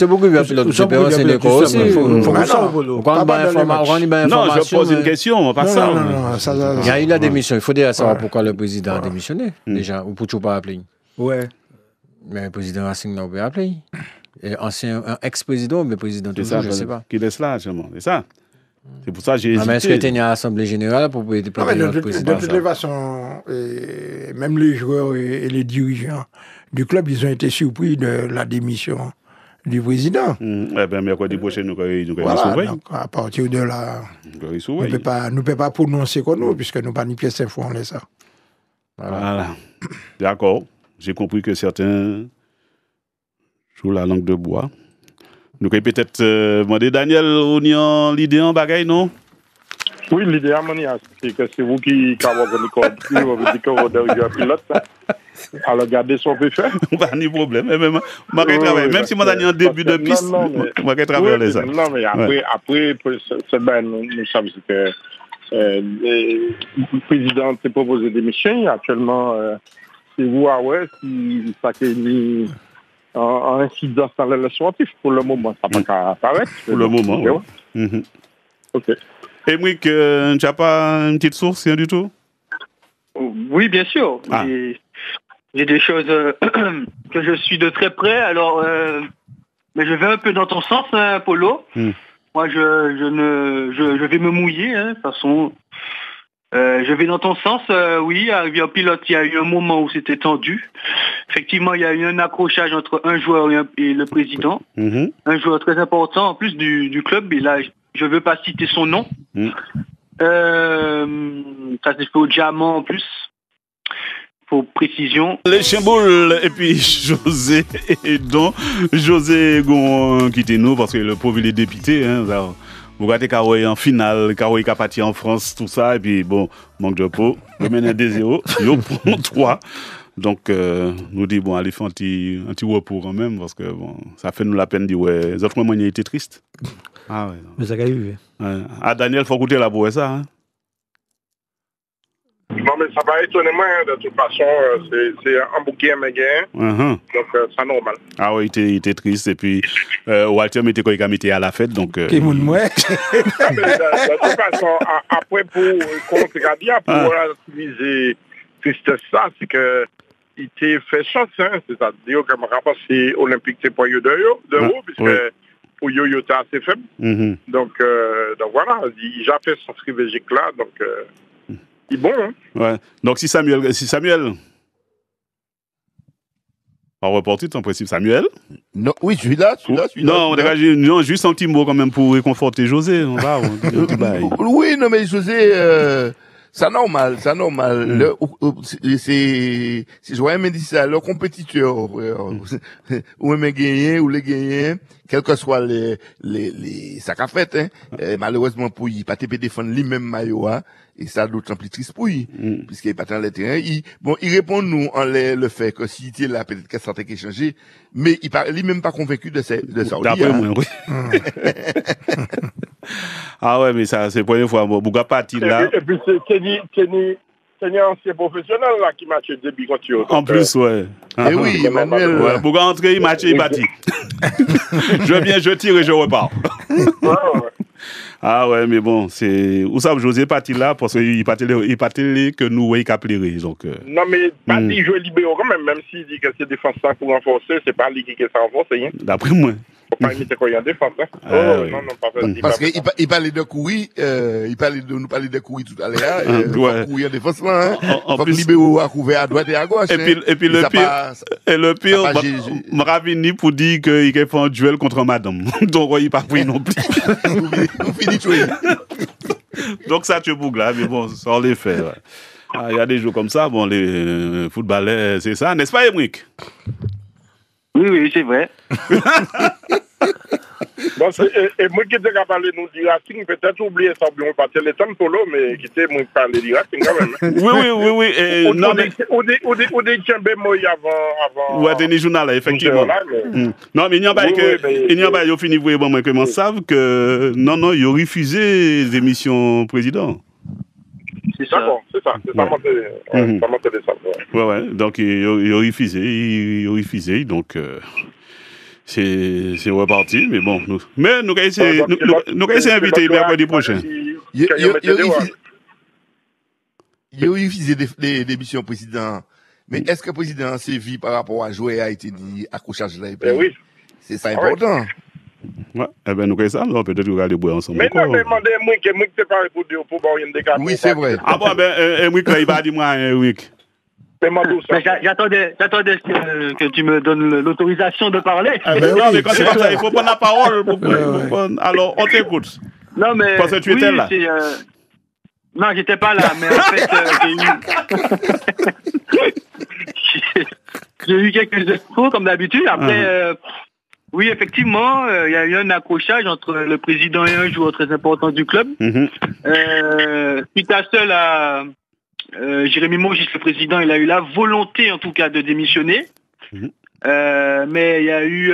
beaucoup de pilotes. C'est des corps aussi. Non, je pose une question, pas ça. Il y a eu la démission. Il faut déjà savoir pourquoi le président a démissionné. Déjà, ou pour tout pas appeler. Ouais. Mais le président Racing n'a pas appelé. Un ex-président, mais président toujours, je ne sais pas. Qui laisse là, justement, c'est ça. C'est pour ça que j'ai hésité. Mais est-ce que tu es à l'Assemblée générale pour de toutes les façons, même les joueurs et les dirigeants du club, ils ont été surpris de la démission du président. Eh bien, mercredi prochain, nous allons voilà, donc à partir de là, nous ne pouvons pas prononcer comme nous, puisque nous pas ni pièce d'info, on laisse ça. Voilà. D'accord. J'ai compris que certains jouent la langue de bois. Nous pouvons peut-être demander Daniel, on y a l'idée en bagaille, non? Oui, l'idée c'est que c'est vous qui avez organisé le pilote. Alors, regardez ce qu'on peut faire. Pas de problème. Même si moi, j'ai un début de piste, moi, je travaille ça. Non, mais après c'est bien, nous savons que le président s'est proposé des missions. Actuellement, c'est vous, si ça fait en incidence dans le sportif, pour le moment, ça n'a pas apparaître. Pour le moment, oui. OK. Et Mouik, tu n'as pas une petite source, rien du tout? Oui, bien sûr. J'ai des choses que je suis de très près. Alors, mais je vais un peu dans ton sens, Polo. Moi, je vais me mouiller, de toute façon. Je vais dans ton sens, oui, à Rivière Pilote, il y a eu un moment où c'était tendu. Effectivement, il y a eu un accrochage entre un joueur et le président. Un joueur très important, en plus du club, et là, je ne veux pas citer son nom. Ça s'est fait au diamant, en plus. Pour précision. Les Chimboules et puis José et donc José Gon quitte nous parce que le pauvre il est député, hein, vous regardez Karoui en finale, Karoui qui a parti en France, tout ça, et puis bon, manque de peau, le mène 2-0, il prend 3. Donc, nous dit, bon, allez faire un petit repos quand même, parce que bon, ça fait nous la peine de dire, ouais, les autres moments, il était triste. Ah ouais. Mais ça a eu. Daniel, il faut goûter la pour ça, hein. Non, mais ça va étonner moi, de toute façon, c'est un bouquet à donc c'est normal. Ah oui, il était triste, et puis Walter mettait quoi il mettait à la fête, donc... De toute façon, après, pour contre Gadia, pour utiliser tristesse ça, c'est que il t'a fait chance, hein, c'est-à-dire que je pense que l'Olympique c'est pas d'euro, puisque pour yo t'es assez faible. Donc voilà, il a fait son stratégique là, donc il est bon. Hein. Ouais. Donc si Samuel en reporter en principe Samuel. Non, oui, je suis là. Non, juste un petit mot quand même pour réconforter José. Oui, non mais José. C'est normal. C'est je vois même dit ça, le compétiteur, ou même gagner, ou les gagner, quel que soit les ça qu'a fait, hein, malheureusement pour lui, pas te défendre lui-même maillot, et ça d'autant plus triste pour lui, puisqu'il est pas dans le terrain. Il répond nous en le fait que s'il était là, peut-être que ça aurait changé, mais il parle lui-même pas convaincu de ça. D'après moi, oui. Ah ouais, mais ça, c'est la première fois. Bouga parti là. Et puis, c'est un ancien professionnel là qui matche le début quand tu en plus, ouais. Et oui, Emmanuel. Ouais, Bouga entrer, il match, il bâtit. Je tire et je repars. Ah ouais, mais bon, c'est. Où ça, José parti là, parce qu'il partait que nous, oui, qu'à plairer. Donc. Non, mais pas dit jouer libéraux quand même s'il dit que c'est défenseur pour renforcer, c'est pas lui qui est renforcer. Hein. D'après moi. Faut pas imiter quoi il y a en défense. Hein. Oui. Non, pas fait. Parce qu'il parlait de courir, nous parlait de courir tout à l'heure, courir en défense là, hein. En plus, libéraux à couvert à droite et à gauche. Et puis le pire, Mravini pour dire qu'il fait un duel contre madame. Donc, il pas pris non plus. On finit tout. Donc, ça, tu es bougla, mais bon, ça, on les fait, ouais. Il y a des jours comme ça, bon, les footballeurs, c'est ça, n'est-ce pas, Emric? Oui, c'est vrai. Bon, et moi qui t'ai parlé nous du Racing, peut-être oublier ça, on pas téléphone solo, mais qui t'ai parlé du Racing quand même. Oui. Non, mais. Au déchambé, moi, avant. Ouais, Denis Journal, effectivement. Non, mais il n'y a pas que. Il finit, vous moi, comment savent que. Non, il a refusé les émissions président. C'est ça. D'accord, c'est ça. Ça m'a fait ça. Ouais. Donc, il a refusé. Donc, c'est reparti. Mais bon, nous allons essayer d'inviter mercredi prochain. Il a refusé l'émission président. Mais est-ce que le président s'est vu par rapport à jouer a été dit accrochage là? Oui. C'est ça important. Ouais, nous connaissons ça, peut-être qu'on va aller boire ensemble. Mais non, mais demandez-moi que t'es pas répondu pour voir une décapage. Oui, c'est vrai. Ah bon, Emric, il va dire moi, Emric. J'attendais que tu me donnes l'autorisation de parler. Non, mais quand c'est comme ça, il faut prendre la parole. Alors, on t'écoute. Non, mais. Parce que tu étais là. Non, j'étais pas là, mais en fait, j'ai eu quelques infos, comme d'habitude. Après. Oui, effectivement, il y a eu un accrochage entre le président et un joueur très important du club. Suite à cela, Jérémy Mogis, le président, il a eu la volonté, en tout cas, de démissionner. Mais il y a eu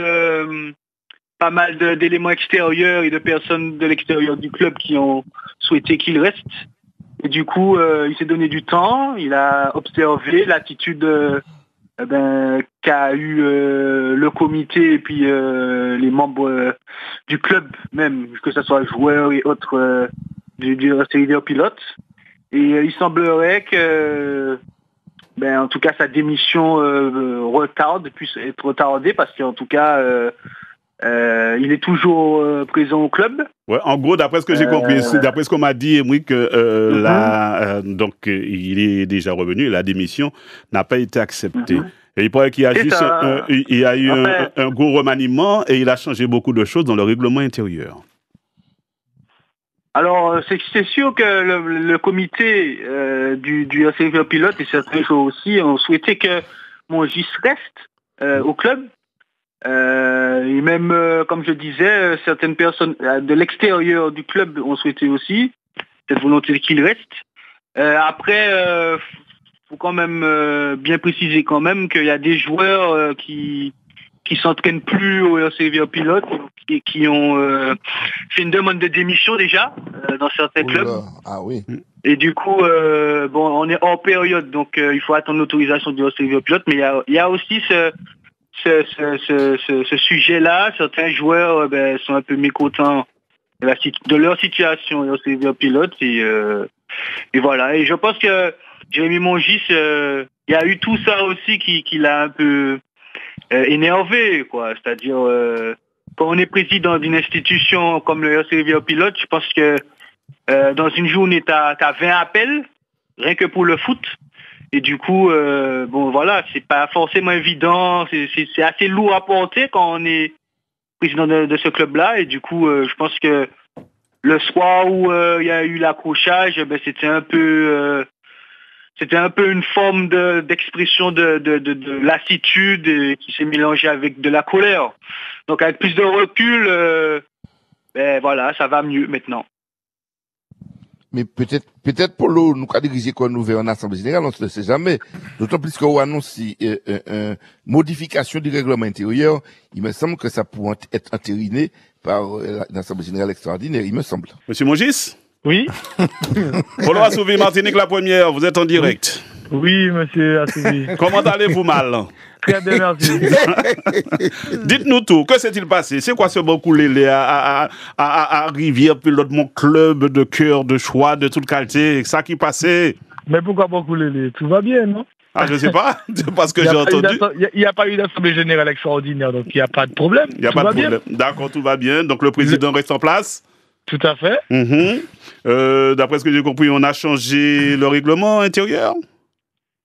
pas mal d'éléments extérieurs et de personnes de l'extérieur du club qui ont souhaité qu'il reste. Et du coup, il s'est donné du temps, il a observé l'attitude qu'a eu le comité et puis les membres du club même, que ce soit joueurs et autres du leader pilote. Et il semblerait que en tout cas sa démission puisse être retardée parce qu'en tout cas il est toujours présent au club. Ouais, en gros, d'après ce que j'ai compris, d'après ce qu'on m'a dit, oui, que donc il est déjà revenu, la démission n'a pas été acceptée. Et il paraît qu'il y a eu un gros remaniement et il a changé beaucoup de choses dans le règlement intérieur. Alors, c'est sûr que le comité du RCV pilote et certains joueurs aussi ont souhaité que Mogis reste au club. Et même, comme je disais, certaines personnes de l'extérieur du club ont souhaité aussi cette volonté qu'il reste. Après, faut quand même bien préciser quand même qu'il y a des joueurs qui s'entraînent plus au RCV pilote et qui ont fait une demande de démission déjà dans certains clubs. Ah oui. Et du coup, on est hors période, donc il faut attendre l'autorisation du RCV pilote. Mais il y a aussi ce sujet-là. Certains joueurs sont un peu mécontents de leur situation au RCV pilote et voilà. Et je pense que Jérémy Mogis, il il y a eu tout ça aussi qui l'a un peu énervé, quoi. C'est-à-dire, quand on est président d'une institution comme le RC Rivière Pilote, je pense que dans une journée, t'as 20 appels, rien que pour le foot. Et du coup, bon voilà, c'est pas forcément évident, c'est assez lourd à porter quand on est président de ce club-là. Et du coup, je pense que le soir où il y a eu l'accrochage, ben, c'était un peu une forme d'expression de lassitude qui s'est mélangée avec de la colère. Donc avec plus de recul, ben voilà, ça va mieux maintenant. Mais peut-être pour nous, nous diriger quoi nous vers en assemblée générale, on ne sait jamais. D'autant plus qu'on annonce une modification du règlement intérieur, il me semble que ça pourrait être entériné par l'assemblée générale extraordinaire, il me semble. Monsieur Mongis? Oui. Polo Assouvi, Martinique la première, vous êtes en direct. Oui, monsieur Assouvi. Comment allez-vous mal? Très bien, merci. Dites-nous tout, que s'est-il passé? C'est quoi ce bon coulé à Rivière, puis l'autre mon club de cœur, de choix, de toute qualité, ça qui passait? Mais pourquoi bon coulé? Tout va bien, non? Ah, je sais pas, c'est parce que j'ai entendu. Il n'y a pas eu d'assemblée générale extraordinaire, donc il n'y a pas de problème. Il n'y a pas de problème. D'accord, tout va bien. Donc le président reste en place? Tout à fait. D'après ce que j'ai compris, on a changé le règlement intérieur?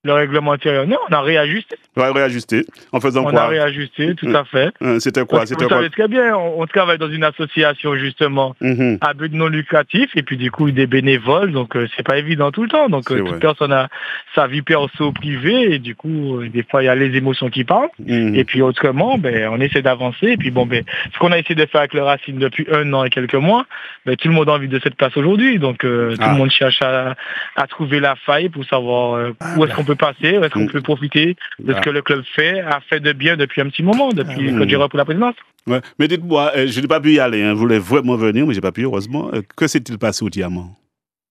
Le règlement intérieur, non, on a réajusté. Ouais, réajusté. En faisant quoi? On a réajusté, tout à fait. C'était quoi? Vous savez très bien, on travaille dans une association justement à but non lucratif et puis du coup des bénévoles, donc c'est pas évident tout le temps. Donc toute personne a sa vie perso privée et du coup des fois il y a les émotions qui parlent. Et puis autrement, ben on essaie d'avancer et puis bon ben ce qu'on a essayé de faire avec le Racing depuis 1 an et quelques mois, ben tout le monde a envie de cette place aujourd'hui. Donc tout le monde cherche à trouver la faille pour savoir où est-ce qu'on peut passer, où est-ce qu'on peut profiter de ce que le club a fait de bien depuis un petit moment, depuis que j'ai repris la présidence. Ouais. Mais dites-moi, je n'ai pas pu y aller, je voulais vraiment venir, mais je n'ai pas pu, heureusement. Que s'est-il passé au Diamant?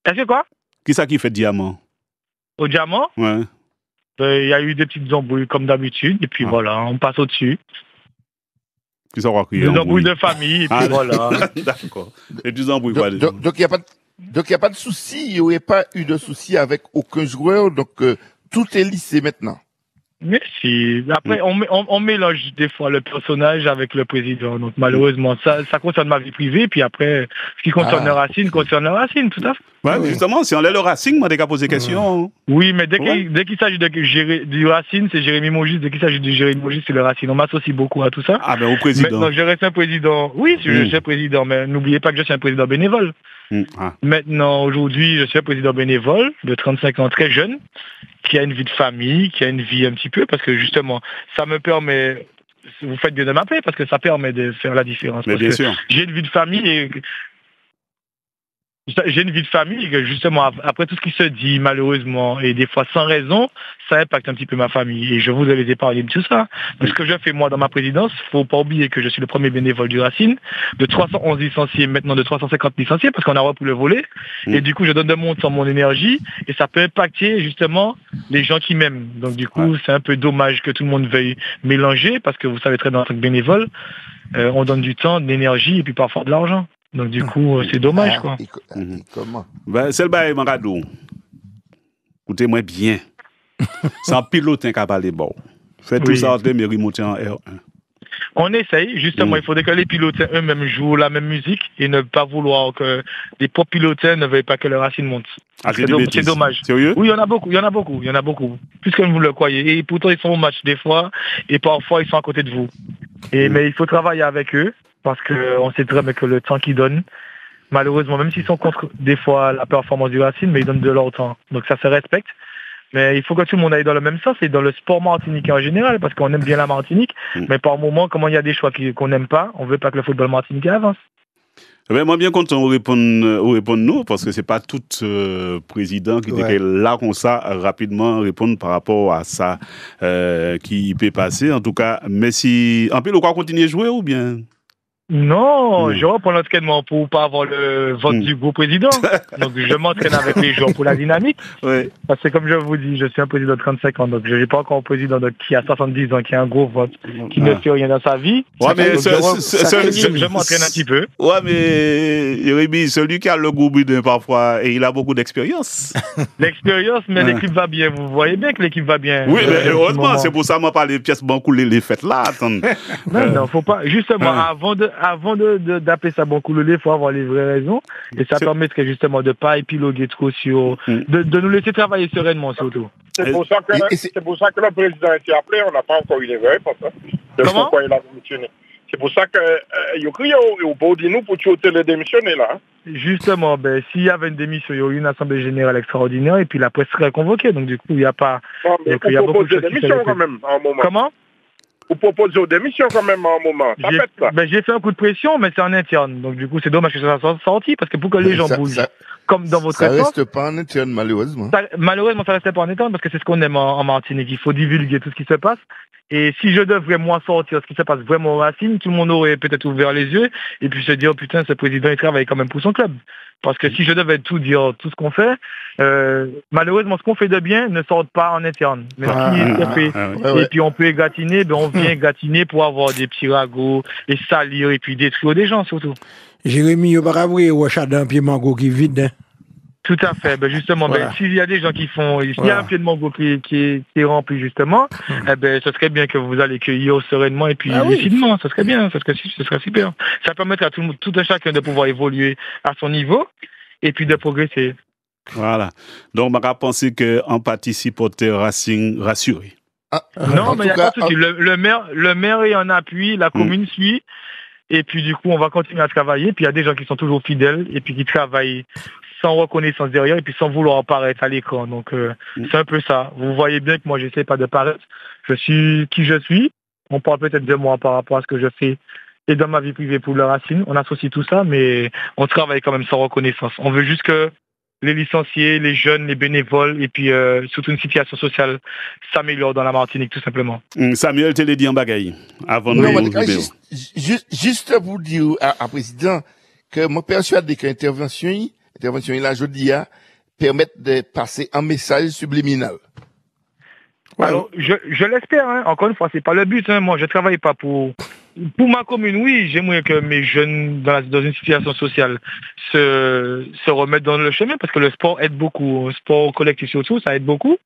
Est-ce que quoi? Qui ça qui fait Diamant? Au Diamant? Ouais. Il y a eu des petites embrouilles comme d'habitude, et puis voilà, on passe au-dessus. Qui ça va des embrouilles de famille, et puis voilà. D'accord. Et des embrouilles quoi? Donc il n'y a pas de souci, il n'y aurait pas eu de souci avec aucun joueur, donc tout est lissé maintenant. Mais si. Après, on mélange des fois le personnage avec le président. Donc, malheureusement, ça concerne ma vie privée. Puis après, ce qui concerne le Racing, concerne le Racing, tout à fait. Ouais, justement, si on est le Racing, moi, dès qu'à poser question. Oui, mais dès qu'il s'agit de gérer du Racing, c'est Jérémy Mogis. Dès qu'il s'agit de Jérémy Mogis, c'est le Racing. On m'associe beaucoup à tout ça. Ah, ben, au président. Donc, je reste un président. Oui, je suis un président, mais n'oubliez pas que je suis un président bénévole. Maintenant, aujourd'hui, je suis un président bénévole de 35 ans, très jeune, qui a une vie de famille, qui a une vie un petit peu, parce que justement, ça me permet, vous faites bien de m'appeler, parce que ça permet de faire la différence. Mais bien sûr. J'ai une vie de famille et que justement, après tout ce qui se dit malheureusement et des fois sans raison, ça impacte un petit peu ma famille et je voudrais les épargner de tout ça. Donc, ce que je fais moi dans ma présidence, faut pas oublier que je suis le premier bénévole du Racing, de 311 licenciés, maintenant de 350 licenciés parce qu'on a repris le volet et du coup je donne de mon énergie et ça peut impacter justement les gens qui m'aiment. Donc du coup c'est un peu dommage que tout le monde veuille mélanger parce que vous savez très bien en tant que bénévole, on donne du temps, de l'énergie et puis parfois de l'argent. Donc du coup, c'est dommage, quoi. Comment? Ben, c'est le bail, Maradou. Écoutez-moi bien. Sans piloter qu'à parler bon. Faites tout ça entre les remonter en R1. On essaye, justement, il faudrait que les pilotes eux-mêmes jouent la même musique et ne pas vouloir que les propres pilotes ne veuillent pas que le Racing monte. C'est dommage. Sérieux? Oui, il y en a beaucoup. Plus que vous le croyez. Et pourtant, ils sont au match des fois et parfois, ils sont à côté de vous. Mais il faut travailler avec eux. Parce qu'on sait très bien que le temps qu'ils donnent, malheureusement, même s'ils sont contre des fois la performance du Racing, mais ils donnent de leur temps. Donc ça se respecte. Mais il faut que tout le monde aille dans le même sens et dans le sport martiniquais en général, parce qu'on aime bien la Martinique. Mais par moment, comme il y a des choix qu'on n'aime pas, on ne veut pas que le football martiniquais avance. Ben, moi, bien content de répondre nous, parce que c'est pas tout président qui était là comme ça, rapidement répondre par rapport à ça qui peut passer. En tout cas, mais si, en plus, on va continuer à jouer ou bien? Non, je reprends l'entraînement pour pas avoir le vote du gros président. Donc je m'entraîne avec les joueurs pour la dynamique. Oui. Parce que comme je vous dis, je suis un président de 35 ans, donc je n'ai pas encore un président qui a 70 ans, qui a un gros vote, qui ne fait rien dans sa vie. Ouais, mais je m'entraîne un petit peu. Ouais, mais Jérémy, celui qui a le goût boudin parfois, et il a beaucoup d'expérience. L'expérience, mais l'équipe va bien. Vous voyez bien que l'équipe va bien. Oui, mais heureusement, c'est pour ça que je parle des pièces bancoulées, les fêtes là. Non, faut pas. Justement, avant d'appeler ça bancoulé, il faut avoir les vraies raisons. Et ça permettrait justement de ne pas épiloguer trop sur. De nous laisser travailler sereinement, surtout. C'est pour ça que le président a été appelé, on n'a pas encore eu les vraies réponses. Pourquoi il a démissionné. C'est pour ça que il crié au bout de nous pour tuer les démissionner là. Justement, s'il y avait une démission, il y aurait une assemblée générale extraordinaire et puis la presse serait convoquée. Donc du coup, il n'y a pas. Il y a beaucoup de démissions quand même à un moment. Comment? Vous proposez aux démissions quand même à un moment. Ça pète ça. J'ai fait un coup de pression, mais c'est en interne. Donc du coup, c'est dommage que ça soit sorti parce que pour que les gens bougent, comme dans votre ça reste pas en interne, malheureusement. Malheureusement, ça reste pas en interne parce que c'est ce qu'on aime en Martinique. Il faut divulguer tout ce qui se passe. Et si je devrais moi sortir ce qui se passe vraiment aux Racines, tout le monde aurait peut-être ouvert les yeux et puis se dire, oh, putain, ce président, il travaille quand même pour son club. Parce que si je devais tout dire, tout ce qu'on fait, malheureusement, ce qu'on fait de bien ne sort pas en interne. Mais et puis on peut égatiner, on vient égatiner pour avoir des petits ragots et salir et puis détruire des gens surtout. Jérémy, il y a pas un pied mango qui est vide. Hein? Tout à fait. Justement, s'il y a des gens qui font, s'il y a un pied de mango qui est rempli justement, ce serait bien que vous allez cueillir sereinement et puis lucidement. Ce serait bien, ce serait super. Ça permettrait à tout un chacun de pouvoir évoluer à son niveau et puis de progresser. Voilà. Donc, on va penser qu'en participateur Racing rassuré. Non, mais il n'y a pas de souci. Le maire est en appui, la commune suit. Et puis du coup, on va continuer à travailler. Puis il y a des gens qui sont toujours fidèles et puis qui travaillent sans reconnaissance derrière et puis sans vouloir apparaître à l'écran. Donc c'est un peu ça. Vous voyez bien que moi, j'essaie pas de paraître. Je suis qui je suis. On parle peut-être de moi par rapport à ce que je fais et dans ma vie privée pour le Racine. On associe tout ça, mais on travaille quand même sans reconnaissance. On veut juste que les licenciés, les jeunes, les bénévoles et puis surtout une situation sociale s'améliore dans la Martinique tout simplement. Samuel, tu l'as dit en bagaille avant de juste pour dire à président que moi persuadé que l'intervention là je dis permettre de passer un message subliminal. Alors je l'espère hein. Encore une fois, c'est pas le but hein. Moi je travaille pas pour ma commune, oui, j'aimerais que mes jeunes dans une situation sociale se remettent dans le chemin parce que le sport aide beaucoup, le sport collectif surtout, ça aide beaucoup.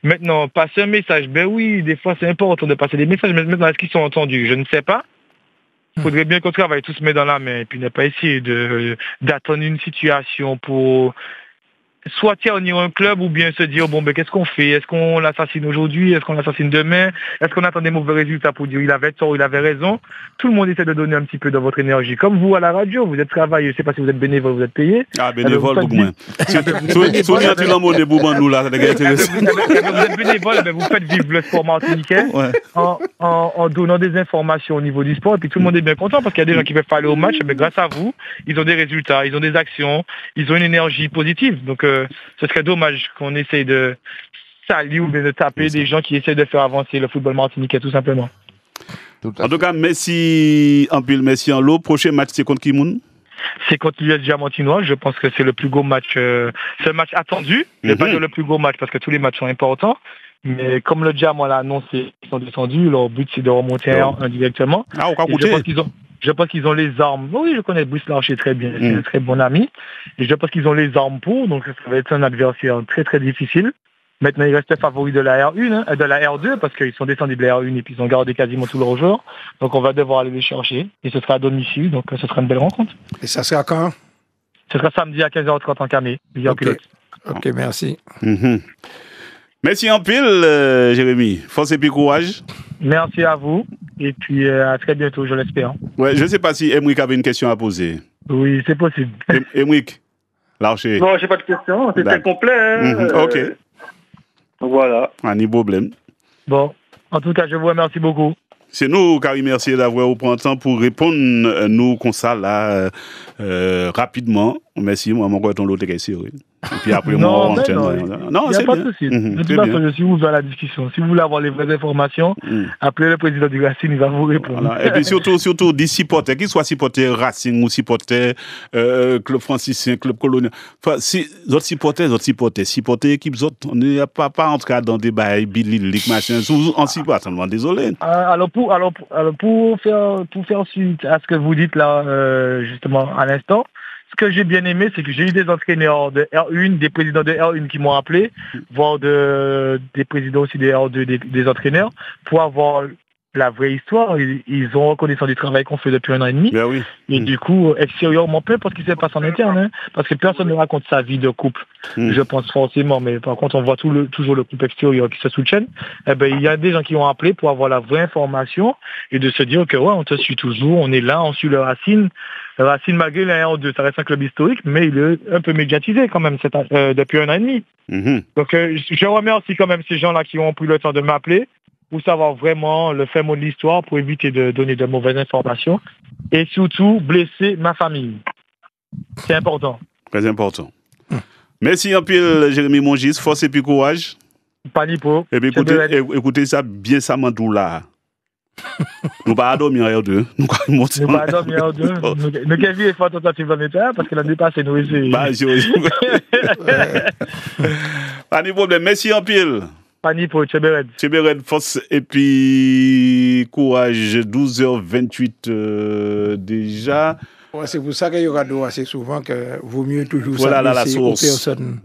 Maintenant, passer un message, oui, des fois c'est important de passer des messages, mais maintenant est-ce qu'ils sont entendus? Je ne sais pas. Il faudrait bien qu'on travaille tous main dans la main et puis ne pas essayer d'attendre une situation pour soit ternir un club ou bien se dire qu'est-ce qu'on fait? Est-ce qu'on l'assassine aujourd'hui? Est-ce qu'on l'assassine demain? Est-ce qu'on attend des mauvais résultats pour dire il avait tort, il avait raison? Tout le monde essaie de donner un petit peu de votre énergie. Comme vous à la radio, vous êtes travailleur, je ne sais pas si vous êtes bénévole, vous êtes payé. Bénévole beaucoup moins. Vous êtes bénévole, vous faites vivre le sport martiniquais en donnant des informations au niveau du sport et puis tout le monde est bien content parce qu'il y a des gens qui peuvent pas aller au match, mais grâce à vous, ils ont des résultats, ils ont des actions, ils ont une énergie positive. Donc ce serait dommage qu'on essaye de salir ou de taper des gens qui essaient de faire avancer le football martiniquais, tout simplement. En tout cas, merci en pile, merci en lot. Prochain match, c'est contre qui, Moun? C'est contre l'US Diamantinois. Je pense que c'est le plus gros match. C'est un match attendu. Je ne vais pas dire le plus gros match parce que tous les matchs sont importants. Mais comme le Diamant l'a annoncé, ils sont descendus. Leur but, c'est de remonter indirectement. Je pense qu'ils ont les armes. Oui, je connais Brice Larcher très bien. C'est un très bon ami. Et je pense qu'ils ont les armes pour. Donc, ça va être un adversaire très, très difficile. Maintenant, ils restent favoris de la R1, de la R2, parce qu'ils sont descendus de la R1 et puis ils ont gardé quasiment tous leurs joueurs. Donc, on va devoir aller les chercher. Et ce sera à domicile. Donc, ce sera une belle rencontre. Et ça sera quand? Ce sera samedi à 15h30 en Camé. Ok, merci. Merci en pile, Jérémy. Force et puis courage. Merci à vous. Et puis à très bientôt, je l'espère. Ouais, je ne sais pas si Emric avait une question à poser. Oui, c'est possible. Emric, Larcher. Non, j'ai pas de question. C'était complet. Hein. Ok. Voilà. Pas de problème. Bon, en tout cas, je vous remercie beaucoup. C'est nous qui remercions d'avoir au printemps pour répondre nous comme ça là rapidement. Merci, moi, mon ton l'autre question. Et puis après, moi, on enchaîne. Non, c'est pas de souci. De toute façon, je suis ouvert à la discussion. Si vous voulez avoir les vraies informations, appelez le président du Racing, il va vous répondre. Voilà. Et puis surtout des supporters, qu'ils soient supporters Racing ou supporters Club Franciscain, Club Colonial. Enfin, si autres supporters équipes autres, on n'est pas entrer dans des bails, Billy, machin, en supportant, désolé. Alors pour faire suite à ce que vous dites là, justement, à l'instant, ce que j'ai bien aimé, c'est que j'ai eu des entraîneurs de R1, des présidents de R1 qui m'ont appelé, voire des présidents aussi de R2, des entraîneurs, pour avoir la vraie histoire. Ils ont reconnaissance du travail qu'on fait depuis 1 an et demi. Ben oui. Et du coup, extérieurement, peu importe ce qui se passe en interne, hein, parce que personne ne raconte sa vie de couple, je pense forcément, mais par contre, on voit toujours le couple extérieur qui se soutienne. Eh ben, il y a des gens qui ont appelé pour avoir la vraie information et de se dire que, ouais, on te suit toujours, on est là, on suit le Racing. Le Racing, malgré les 1-2, ça reste un club historique, mais il est un peu médiatisé quand même depuis 1 an et demi. Donc, je remercie quand même ces gens-là qui ont pris le temps de m'appeler pour savoir vraiment le fin mot de l'histoire, pour éviter de donner de mauvaises informations et surtout blesser ma famille. C'est important. Très important. Merci un peu, Jérémy Mongis. Force et puis courage. Panipo. Et puis écoutez ça bien, ça m'entoure là. Nous pas dormir à deux. Nous pas dormir à deux. Nous qu'est-ce qu'il faut tentative en état parce que l'année passée nous essayons. Pas de problème. Merci en pile. Panipo, Tchébéred, force et puis courage. 12h28 déjà. Ouais, c'est pour ça qu'il y aura d'eau assez souvent que vaut mieux toujours s'adresser aux personnes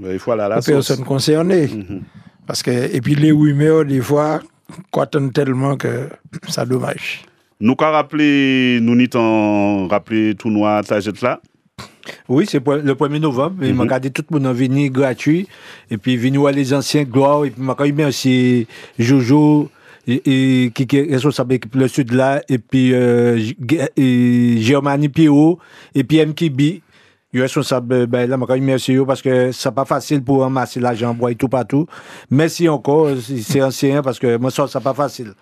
concernées. Parce que, et puis les rumeurs, des fois, coûtent tellement que ça dommage. Nous qu'à rappeler, nous n'y t'en rappeler tout noir target là. Oui, c'est le 1er novembre. Il m'a gardé tout le monde venir gratuit. Et puis, venir voir les anciens gloires. Et puis, m'a quand aussi Jojo, qui est responsable de l'équipe le Sud là. Et puis, Germanie Pierrot. Et puis, MKB. Il est responsable, là, m'a quand même merci parce que c'est pas facile pour ramasser l'argent, bois et tout partout. Merci encore, c'est ancien parce que moi, ça, c'est pas facile.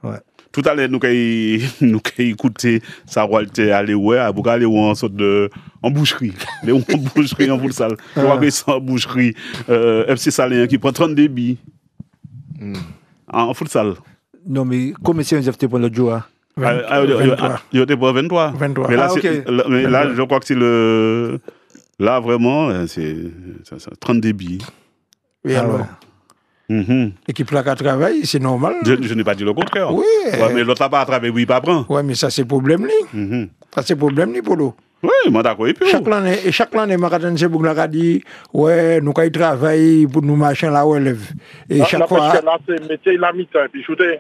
Ouais. Tout à l'heure, nous avons écouté ça, Walter, aller en sorte de. En boucherie. En boucherie, en futsal. Je crois que c'est en boucherie. FC Salin qui prend 30 débits. En futsal. Non, mais combien c'est un FT pour le jour? Il était pour 23. Mais là, là, je crois que c'est le. Là, vraiment, c'est 30 débits. Oui, alors. Équipe là qui travaille, c'est normal. Je n'ai pas dit le contraire. Oui. Ouais, mais l'autre n'a pas travaillé, oui, pas prend. Oui, mais ça, c'est problème, lui. Ça, c'est problème, lui, pour nous. Oui, moi, d'accord. Chaque année, Maratone Sebouk a dit, ouais, nous, quand il travaille pour nous marcher la relève. Et chaque fois. Là, c'est métier la mi-temps, puis shooter.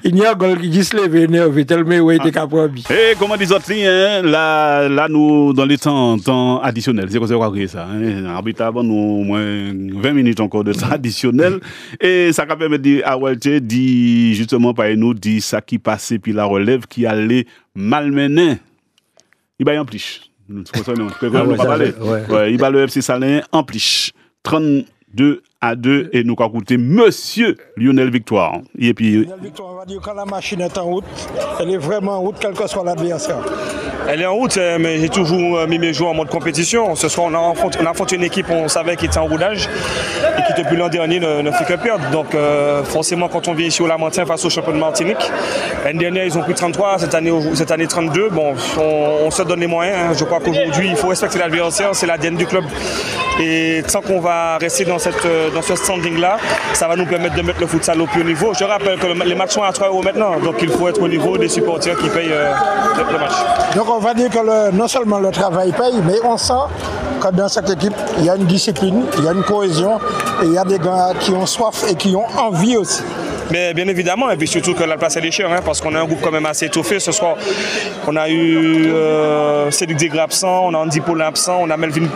Il y a un goal qui dit se lever énervé tellement où il était capable. Et comment dit autres là nous dans les temps additionnels, c'est quoi ça arbitre avant nous au moins 20 minutes encore de temps additionnel et ça permet de à Walter dit justement par nous dit ça qui passait puis la relève qui allait malmener. Il va en plus. Nous pas parler. Ouais, il va le FC Salin en plus. 32-2 et nous avons écouté Monsieur Lionel Victoire. Et puis, Lionel Victoire, on va dire quand la machine est en route, elle est vraiment en route, quel que soit l'adversaire. Elle est en route, mais j'ai toujours mis mes joueurs en mode compétition. Ce soir, on a affronté une équipe, on savait qu'elle était en roulage et qui, depuis l'an dernier, ne fait que perdre. Donc, forcément, quand on vient ici au Lamentin face au champion de Martinique, l'année dernière, ils ont pris 33, cette année 32. Bon, on se donne les moyens. Hein. Je crois qu'aujourd'hui, il faut respecter l'adversaire, c'est l'ADN du club. Et tant qu'on va rester dans ce standing-là, ça va nous permettre de mettre le futsal au plus haut niveau. Je rappelle que les matchs sont à 3 € maintenant, donc il faut être au niveau des supporters qui payent le match. Donc on va dire que non seulement le travail paye, mais on sent que dans cette équipe, il y a une discipline, il y a une cohésion, et il y a des gars qui ont soif et qui ont envie aussi. Mais bien évidemment, et puis surtout que la place est chère, hein, parce qu'on a un groupe quand même assez étoffé. Ce soir, on a eu Cédric Degré absent, on a Andy Paulin absent, on a Melvin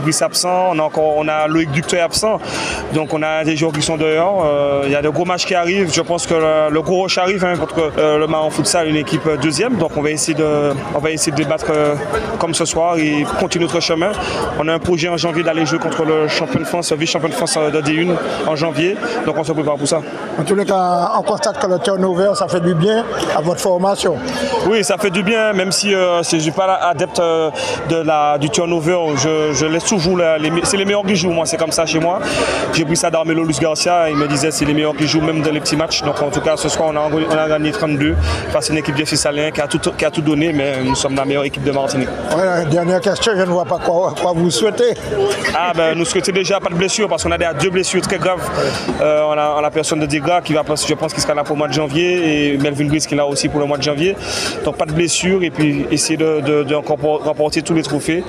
Brice absent, on a Loïc Ductoy absent. Donc on a des joueurs qui sont dehors. Il y a de gros matchs qui arrivent. Je pense que le gros rush arrive contre le Maron Futsal, une équipe deuxième. Donc on va essayer de débattre comme ce soir et continuer notre chemin. On a un projet en janvier d'aller jouer contre le champion de France, vice-champion de France de D1 en janvier. Donc on se prépare pour ça. En tous les cas, on constate que le turnover, ça fait du bien à votre formation. Oui, ça fait du bien, même si je ne suis pas adepte du turnover. Je laisse toujours, c'est les meilleurs qui jouent, moi, c'est comme ça chez moi. J'ai pris ça d'Armelo Luis Garcia, il me disait c'est les meilleurs qui jouent même dans les petits matchs. Donc en tout cas, ce soir, on a gagné 32 face à une équipe de Fissalien qui a tout donné, mais nous sommes la meilleure équipe de Martinique. Ouais, dernière question, je ne vois pas quoi vous souhaitez. Nous souhaitons déjà pas de blessure parce qu'on a 2 blessures très graves. On a la personne de Degra qui va, je pense qu'il sera là pour le mois de janvier et Melvin Brice qui est là aussi pour le mois de janvier. Donc pas de blessure et puis essayer de remporter tous les trophées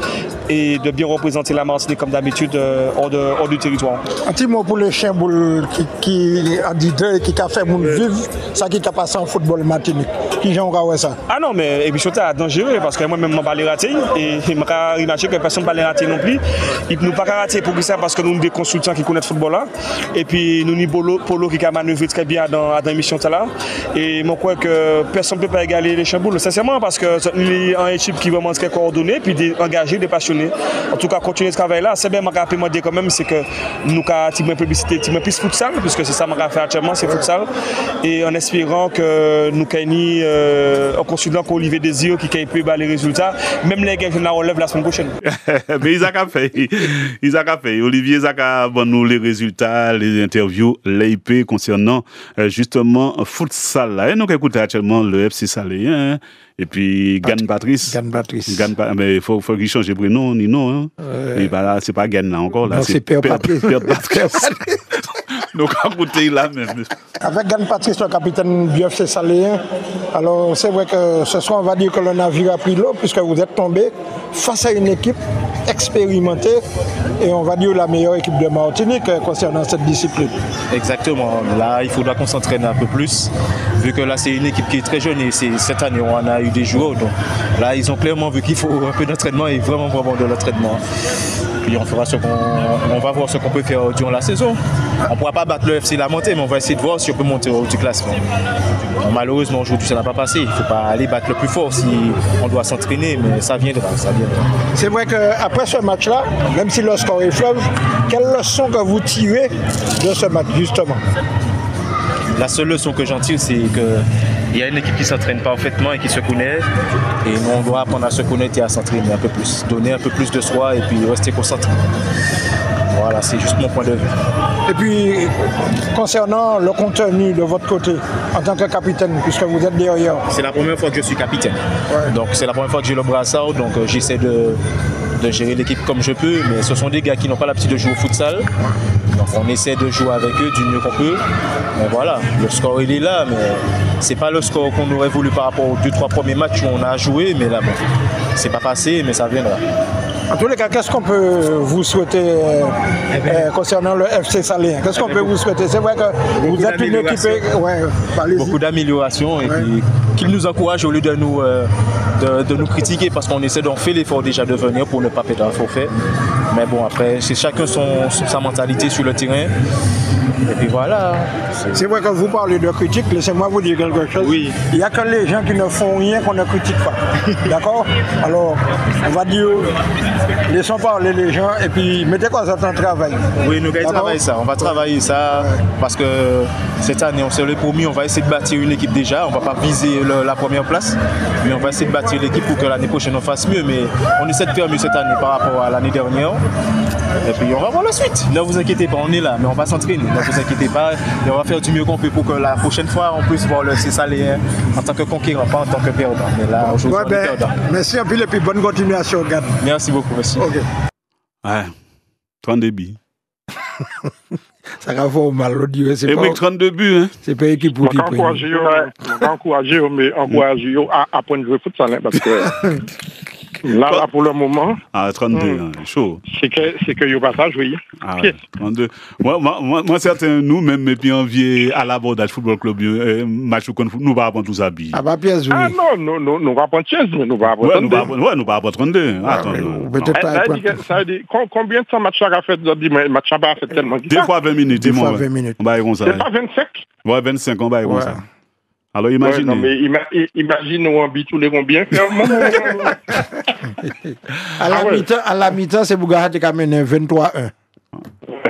et de bien représenter la Martinique comme d'habitude hors du territoire. Un petit mot pour les chiens boules qui a dit qui a fait moun vivre ça qui a passé en football Martinique. Qui j'en vois ça? Ah non mais et puis surtout dangereux parce que moi-même je ne raté et je me imagine que personne ne va rater non plus. Il ne peut pas rater pour ça parce que nous sommes des consultants qui connaissent le football là et puis nous avons Polo qui a manœuvré très bien dans l'émission là et je crois que personne ne peut pas égaler les Chamboules sincèrement parce que nous sommes une équipe qui est vraiment très coordonnée puis engagée, des passionnés. En tout cas continuer ce travail là c'est bien je peux demander quand même c'est que nous avons une publicité plus futsal puisque c'est ça que je fais actuellement c'est futsal et en espérant que nous avons un consultant comme Olivier Désir qui a pu les résultats même les gars qui nous relève la semaine prochaine. Mais ils ont fait. Olivier Zaka bon nous les résultats, les interviews, l'IP concernant justement futsal là. Et nous écoutons actuellement le FC Saléen et puis Gan Patrice. Mais il faut qu'il change de prénom ni non. Et bah, c'est pas Gan là encore là. Non, c'est Père Patrice. Donc écoutez là même. Avec Gan Patrice, le capitaine du FC Saléen. Alors c'est vrai que ce soir on va dire que le navire a pris l'eau puisque vous êtes tombé face à une équipe expérimentée et on va dire la meilleure équipe de Martinique concernant cette discipline. Exactement. Là, il faudra qu'on s'entraîne un peu plus vu que là c'est une équipe qui est très jeune et cette année on a eu des joueurs. Donc là ils ont clairement vu qu'il faut un peu d'entraînement et vraiment de l'entraînement. Puis on va voir ce qu'on peut faire durant la saison. On ne pourra pas battre le FC Lamonté, mais on va essayer de voir si on peut monter au haut du classement. Malheureusement, aujourd'hui, ça n'a pas passé. Il ne faut pas aller battre le plus fort si on doit s'entraîner, mais ça viendra. C'est vrai qu'après ce match-là, même si le score est fleuve, quelle leçon que vous tirez de ce match, justement? La seule leçon que j'en tire, c'est qu'il y a une équipe qui s'entraîne parfaitement et qui se connaît. Et nous, on doit apprendre à se connaître et à s'entraîner un peu plus. Donner un peu plus de soi et puis rester concentré. Voilà, c'est juste mon point de vue. Et puis, concernant le contenu de votre côté, en tant que capitaine, puisque vous êtes derrière. C'est la première fois que je suis capitaine. Ouais. Donc, c'est la première fois que j'ai le brassard. Donc, j'essaie de gérer l'équipe comme je peux. Mais ce sont des gars qui n'ont pas l'habitude de jouer au futsal. Donc, on essaie de jouer avec eux du mieux qu'on peut. Mais voilà, le score, il est là. Mais c'est pas le score qu'on aurait voulu par rapport aux 2-3 premiers matchs où on a joué. Mais là, bon, c'est pas passé, mais ça viendra. En tous les cas, qu'est-ce qu'on peut vous souhaiter concernant le FC Saléen? Qu'est-ce qu'on peut vous souhaiter? C'est vrai que vous êtes une équipe... Beaucoup d'améliorations et puis qu'ils nous encouragent au lieu de nous critiquer parce qu'on essaie d'en faire l'effort déjà de venir pour ne pas perdre un forfait. Mais bon, après, c'est chacun sa mentalité sur le terrain. Et puis voilà. C'est vrai que vous parlez de critique, laissez-moi vous dire quelque chose. Oui. Il n'y a que les gens qui ne font rien qu'on ne critique pas. D'accord? Alors, on va dire, laissons parler les gens et puis mettez quoi ça en travail. Oui, nous allons travailler ça. On va travailler ça parce que cette année, on s'est promis, on va essayer de bâtir une équipe déjà. On ne va pas viser la première place, mais on va essayer de bâtir l'équipe pour que l'année prochaine on fasse mieux. Mais on essaie de faire mieux cette année par rapport à l'année dernière. Et puis on va voir la suite. Ne vous inquiétez pas, on est là, mais on va s'entraîner. Ne vous inquiétez pas, et on va faire du mieux qu'on peut pour que la prochaine fois on puisse voir le FC Saléen en tant que conquérant, pas en tant que perdant. Mais là, aujourd'hui, on est perdant. Merci un peu et puis bonne continuation, Gad. Merci beaucoup, merci. Ok. Ouais, 32 buts. Ça va faire mal l'audio. Et pas 32 buts, hein. C'est pas équipe pour qui prend. Encourager à prendre le foot, parce que là, pour le moment. Ah, 32, chaud. C'est que il pas ça jouer. Ah, ouais, 32. Moi, certains, nous, même, et puis, envier à l'abordage football club, match où nous va apprendre tout ça. Ah, bah, pièce, oui. Ah, non, nous va apprendre 15, mais nous va apprendre 32. Ouais, nous va apprendre 32. Attends. Ça veut dire, combien de temps match a fait, match a fait tellement. Des fois 20 minutes, dis-moi. 20 minutes. On va y ça. C'est pas 25? Ouais, 25, on va y ça. Alors imagine. Ouais, mais imagine on habite tous les combien. À la mi-temps, c'est Bougaha qui a mené 23-1.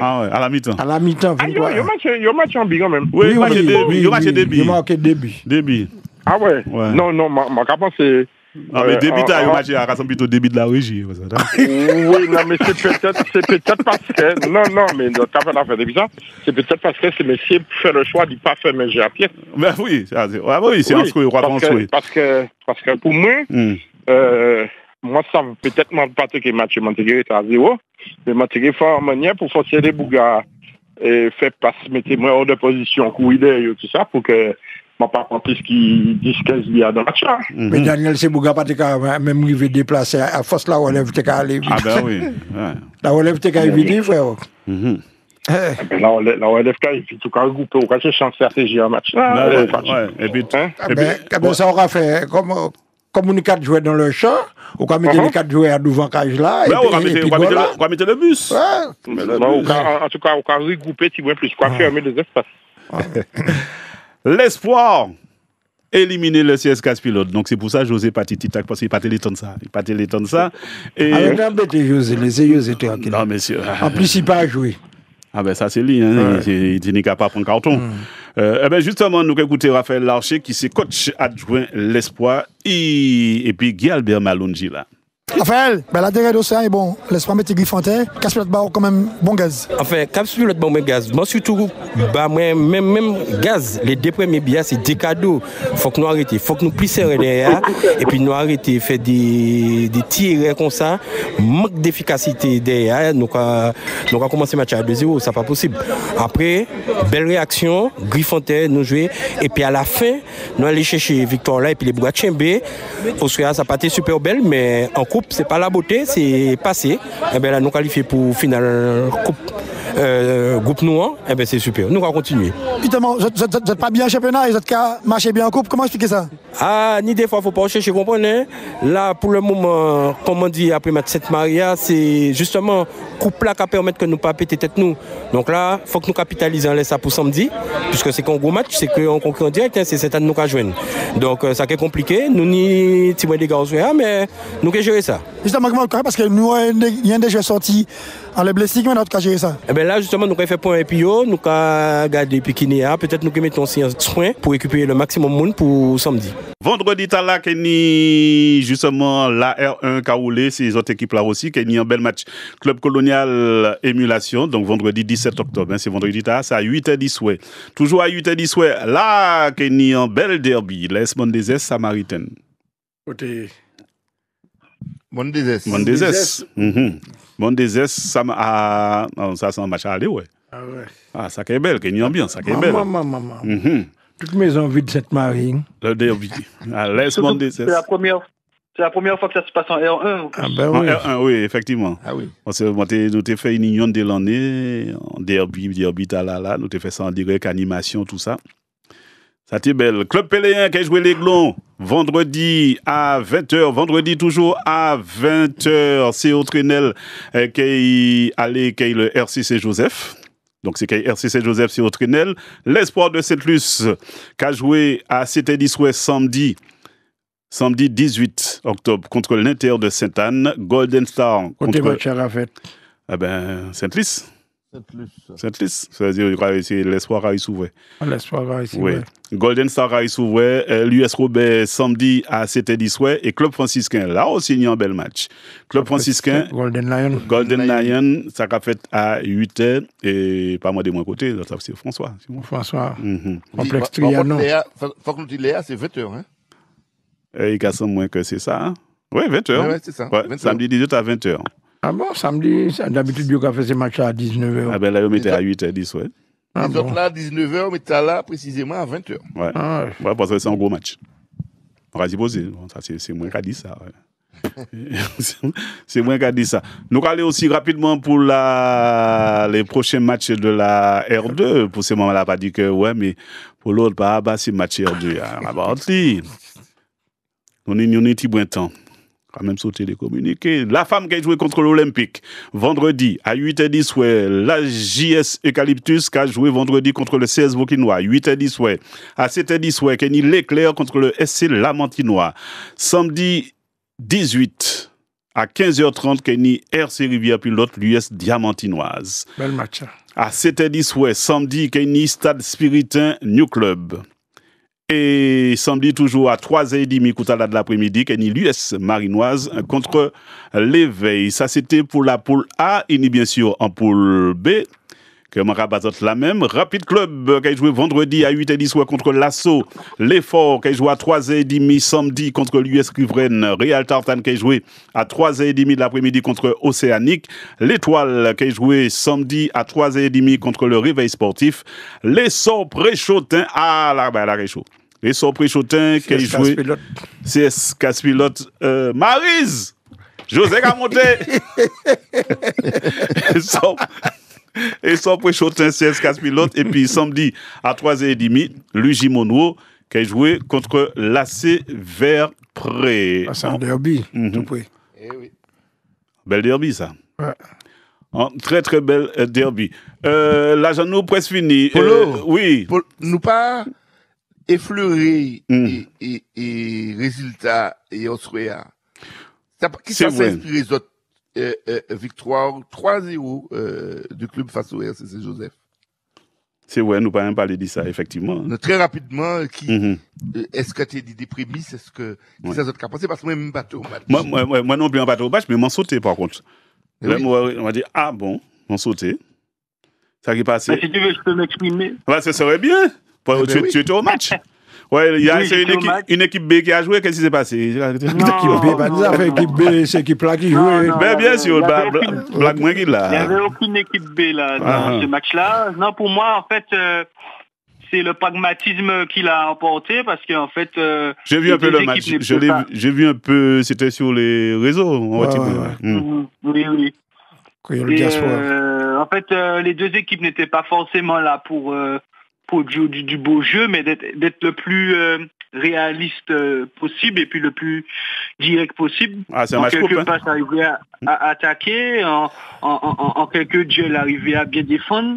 Ah ouais, à la mi-temps. À la mi-temps. Ah, yo match en quand même. Oui, il match début. Il marqué début. Début. Ah ouais. Non, ma capable c'est. Ah, mais début, il match à Rassemble plutôt début de la régie. Oui, non, mais c'est peut-être parce que. Non, mais t'as fait l'affaire depuis ça. C'est peut-être parce que c'est monsieur fait le choix de ne pas faire manger à pièce. Ben oui, c'est un souhait, parce que pour moi, moi, ça peut-être pas que match Montégré est à 0, mais Montégré fait en manière pour forcer les Bougas et faire passer, mettez-moi hors de position, courir tout ça, pour que. Pas compris ce qui dit ce qu'il y a dans le match. Mais Daniel Sebouga pas même il veut déplacer à force la relève t'es qu'à aller vite. Ah ben oui. La relève t'es qu'à éviter frère. La relève qu'à éviter tout cas regrouper ou cacher chance stratégie en match. Et puis ça aura fait comme on 4 joueurs dans le champ, ou quand mettre les 4 joueurs devant cage là et puis on va mettre le bus. En tout cas on va regrouper tu vois plus quoi fermer les espaces. L'espoir éliminer le CSKA Pilote. Donc c'est pour ça que José pas titac parce qu'il pas téléton ça. Il pas téléton ça. Et avec embêté José, les José tranquille. Non monsieur. En plus il pas joué. Ah ben ça c'est lui hein, il n'est capable de prendre carton. Eh ben justement nous écouter Raphaël Larcher qui c'est coach adjoint l'espoir et puis Guy Albert Malonji là. Raphaël, ben l'intérêt d'Océan est bon. L'espoir mettre Griffontaine, Casse-Pilote bat quand même bon gaz. Enfin, Casse-Pilote bat bon gaz. Moi surtout, bah même gaz, les deux premiers billets, c'est des cadeaux. Faut que nous arrêtions, faut que nous plus serrer derrière, et puis nous arrêter faire des tirs comme ça, manque d'efficacité derrière, nous avons commencé le match à 2-0, ça pas possible. Après, belle réaction, Griffontaine, nous jouer, et puis à la fin, nous aller chercher Victor là, et puis les Bougas Tchembe. Océan, ça n'a pas été super belle, mais en coupe, c'est pas la beauté, c'est passé. Et bien là, nous qualifiés pour finale coupe groupe noir, et bien c'est super. Nous allons continuer. Justement, vous n'êtes pas bien en championnat, vous êtes marché bien en coupe. Comment expliquer ça? Ah, ni des fois, il ne faut pas chercher, comprenez. Là, pour le moment, comme on dit après match Sainte-Maria, c'est justement coupe là qui permet que nous ne pas péter tête nous. Donc là, il faut que nous capitalisions ça pour samedi, puisque c'est qu'un gros match, c'est qu'un concurrent direct, c'est cette année nous qui jouons. Donc ça qui est compliqué. Nous ni Timon des gars, mais nous qui gérer ça. Justement, parce que nous, il y a des jeux sortis en les blessés, mais nous qui gérer ça. Eh bien là, justement, nous avons fait point EPO, nous avons gardé Pikinéa, peut-être nous mettons aussi un soin pour récupérer le maximum de monde pour samedi. Vendredi, tu as là, justement, la R1 Kaoulé, c'est les autres équipes là aussi, qui a un bel match. Club Colonial Émulation, donc vendredi 17 octobre, c'est vendredi, c'est à 8h10, ouais. Toujours à 8h10, ouais. Là, il y a un bel derby, l'Est Mondezès Samaritaine. Côté. Mondezès. Mondezès, ça c'est un match à aller, ouais. Ah ouais. Ah, ça qui est belle, qu'il y a une ambiance, ça qui est belle. Maman. Toute maison vide cette marine. Le derby. L'Est Mondezès. C'est la première fois que ça se passe en R1. Ah ben oui. En R1, oui, effectivement. Ah oui. Nous avons fait une union de l'année, en derby, nous avons fait ça en direct, animation, tout ça. Ça t'est belle. Club Péléen qui a joué l'Aiglon vendredi à 20h. Vendredi toujours à 20h. C'est au Trinel qui a le RCC Joseph. Donc c'est RCC Joseph, c'est au Trinel. L'Espoir de Sainte-Luce qui a joué à CT10 samedi 18 octobre contre l'Inter de Sainte-Anne. Golden Star contre match à la fête. Ah ben Sainte-Luce. Sainte-Luce, ça veut dire que c'est l'Espoir à Issouvet. L'Espoir à Issouvet. Oui. Golden Star à Issouvet, l'US Robert samedi à CT10 et Club Franciscain. Là aussi, il y a un bel match. Club Franciscain. Golden Lion, ça a fait à 8h et pas moi de mon côté, c'est François. François. Complexe Trianon. Faut que nous disions Léa, c'est 20h. Hein? Il y a moins que c'est ça. Hein? Oui, 20h. Oui, c'est ça. Ouais, samedi 18 à 20h. Ah bon, samedi, d'habitude, il a fait ses matchs à 19h. Ah ben là, on mettait à 8h10, ouais. Les autres là, à 19h, on mettait là précisément à 20h. Ouais. Ouais, parce que c'est un gros match. On va s'y poser. Bon, ça, c'est moins qu'à dire ça. Ouais. C'est moins qu'à dire ça. Nous allons aller aussi rapidement pour les prochains matchs de la R2. Pour ce moment-là, pas dit que, ouais, mais pour l'autre, pas c'est match R2. On est un petit bon temps. Quand même sauter les communiqués. La femme qui a joué contre l'Olympique vendredi à 8h10, ouais. La JS Eucalyptus qui a joué vendredi contre le CS Vauquinois, 8h10, ouais. À 7h10, ouais. Kenny Leclerc contre le SC Lamantinois. Samedi 18 À 15h30, Kenny RC Rivière Pilote, l'US Diamantinoise. Bel match. À 7h10, ouais, samedi, Kenny Stade Spiritain New Club. Et samedi, toujours à 3h30, Koutala de l'après-midi, Kenny l'US Marinoise contre l'Éveil. Ça, c'était pour la poule A. Il y a bien sûr en poule B. Que Marabatot la même. Rapid Club qui a joué vendredi à 8h10 contre l'Assaut. L'Effort qui a joué à 3h30 samedi contre l'US Riveraine. Real Tartan qui a joué à 3h30 de l'après-midi contre Océanique. L'Étoile qui a joué samedi à 3h30 contre le Réveil Sportif. Les Sorts Préchotin. Ah là, bah là, Réchaud. Les Sorts Préchotin qui a joué. CS Casse-Pilote. Maryse! José Gamonté! Et son Préchotin, CS Casse-Pilote. Et puis samedi à 3h30, Luigi Monroe qui a joué contre l'AC Vert-Pré. C'est un derby, tout près. Bel derby, ça. Ouais. Très, très bel derby. L'agent nous presque fini. Oui. Pour nous pas effleurer et résultats et Oswea. Qui ça s'inspire les autres victoire 3-0 du club face au RCC Joseph. C'est vrai, nous pas même parler de ça, effectivement. Très rapidement, est-ce que tu as des prémices, est-ce que ça a pensé parce que moi, même pas au match. Moi non plus, pas au match, mais m'en sauté par contre. Là, on va dire, ah bon, m'en sauté. Ça qui est passé. Si tu veux, je peux m'exprimer. Ouais, ça serait bien. Tu étais au match. Ouais, il y a une équipe B qui a joué, qu'est-ce qui s'est passé? L'équipe B, pas nous avons équipe B, c'est l'équipe là qui joue. Ben bien sûr, Black Moins qui là. Il n'y avait aucune équipe B là, dans ce match-là. Non, pour moi, en fait, c'est le pragmatisme qui l'a emporté parce qu'en fait. J'ai vu un peu le match. J'ai vu un peu, c'était sur les réseaux. Oui. Et, en fait, les deux équipes n'étaient pas forcément là pour du beau jeu, mais d'être le plus réaliste possible et puis le plus direct possible. Ah, c'est un match coupe, passe arriver à attaquer, en quelques duels arriver à bien défendre.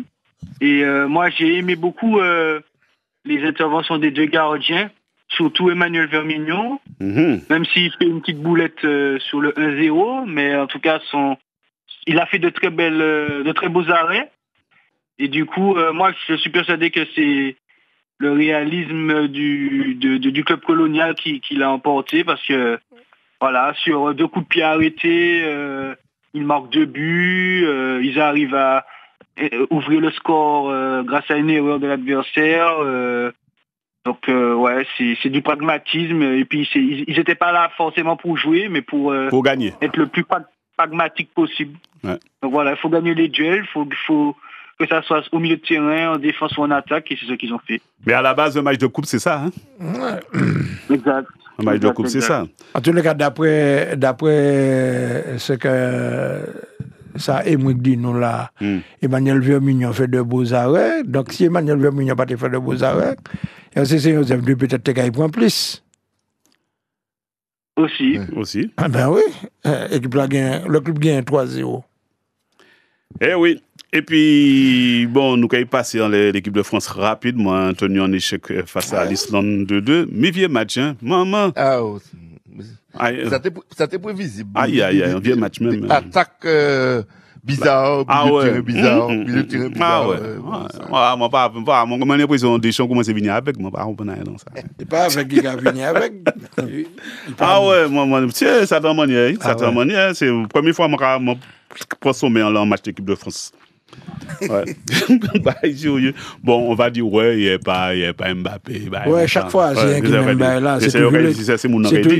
Et moi, j'ai aimé beaucoup les interventions des deux gardiens, surtout Emmanuel Vermignon, même s'il fait une petite boulette sur le 1-0, mais en tout cas, il a fait de très beaux arrêts. Et du coup, moi, je suis persuadé que c'est le réalisme du club colonial qui l'a emporté parce que, voilà, sur 2 coups de pied arrêtés, ils marquent 2 buts, ils arrivent à ouvrir le score grâce à une erreur de l'adversaire. Donc, ouais, c'est du pragmatisme. Et puis, ils n'étaient pas là forcément pour jouer, mais pour gagner. Être le plus pragmatique possible. Ouais. Donc, voilà, il faut gagner les duels, il faut que ça soit au milieu de terrain, en défense ou en attaque, et c'est ce qu'ils ont fait. Mais à la base, le match de coupe, c'est ça, hein? Exact. Le match de coupe, c'est ça. En tous les cas, d'après ce que ça Emric dit nous là, Emmanuel Vermignon fait de beaux arrêts. Donc si Emmanuel Vermignon n'a pas fait de beaux arrêts, c'est Joseph de peut-être qu'il prend plus. Aussi. Ah ben oui. Le club gagne 3-0. Eh oui. Et puis, bon, nous avons passé dans l'équipe de France rapidement, tenu en échec face à l'Islande 2-2. Mais vieux match, hein, maman. Ça t'est prévisible. Aïe, un vieux match même. Attaque bizarre, bizarre. Moi, pas, mon l'impression des gens commencent à venir avec, moi, pas comprendre ça. C'est pas avec qui va venir avec. Moi, c'est ça dans manière, c'est la première fois que je prends sommet en match d'équipe de France. Ouais. Bon, on va dire, ouais, il n'y a pas Mbappé. Ouais, chaque fois, c'est Mbappé là.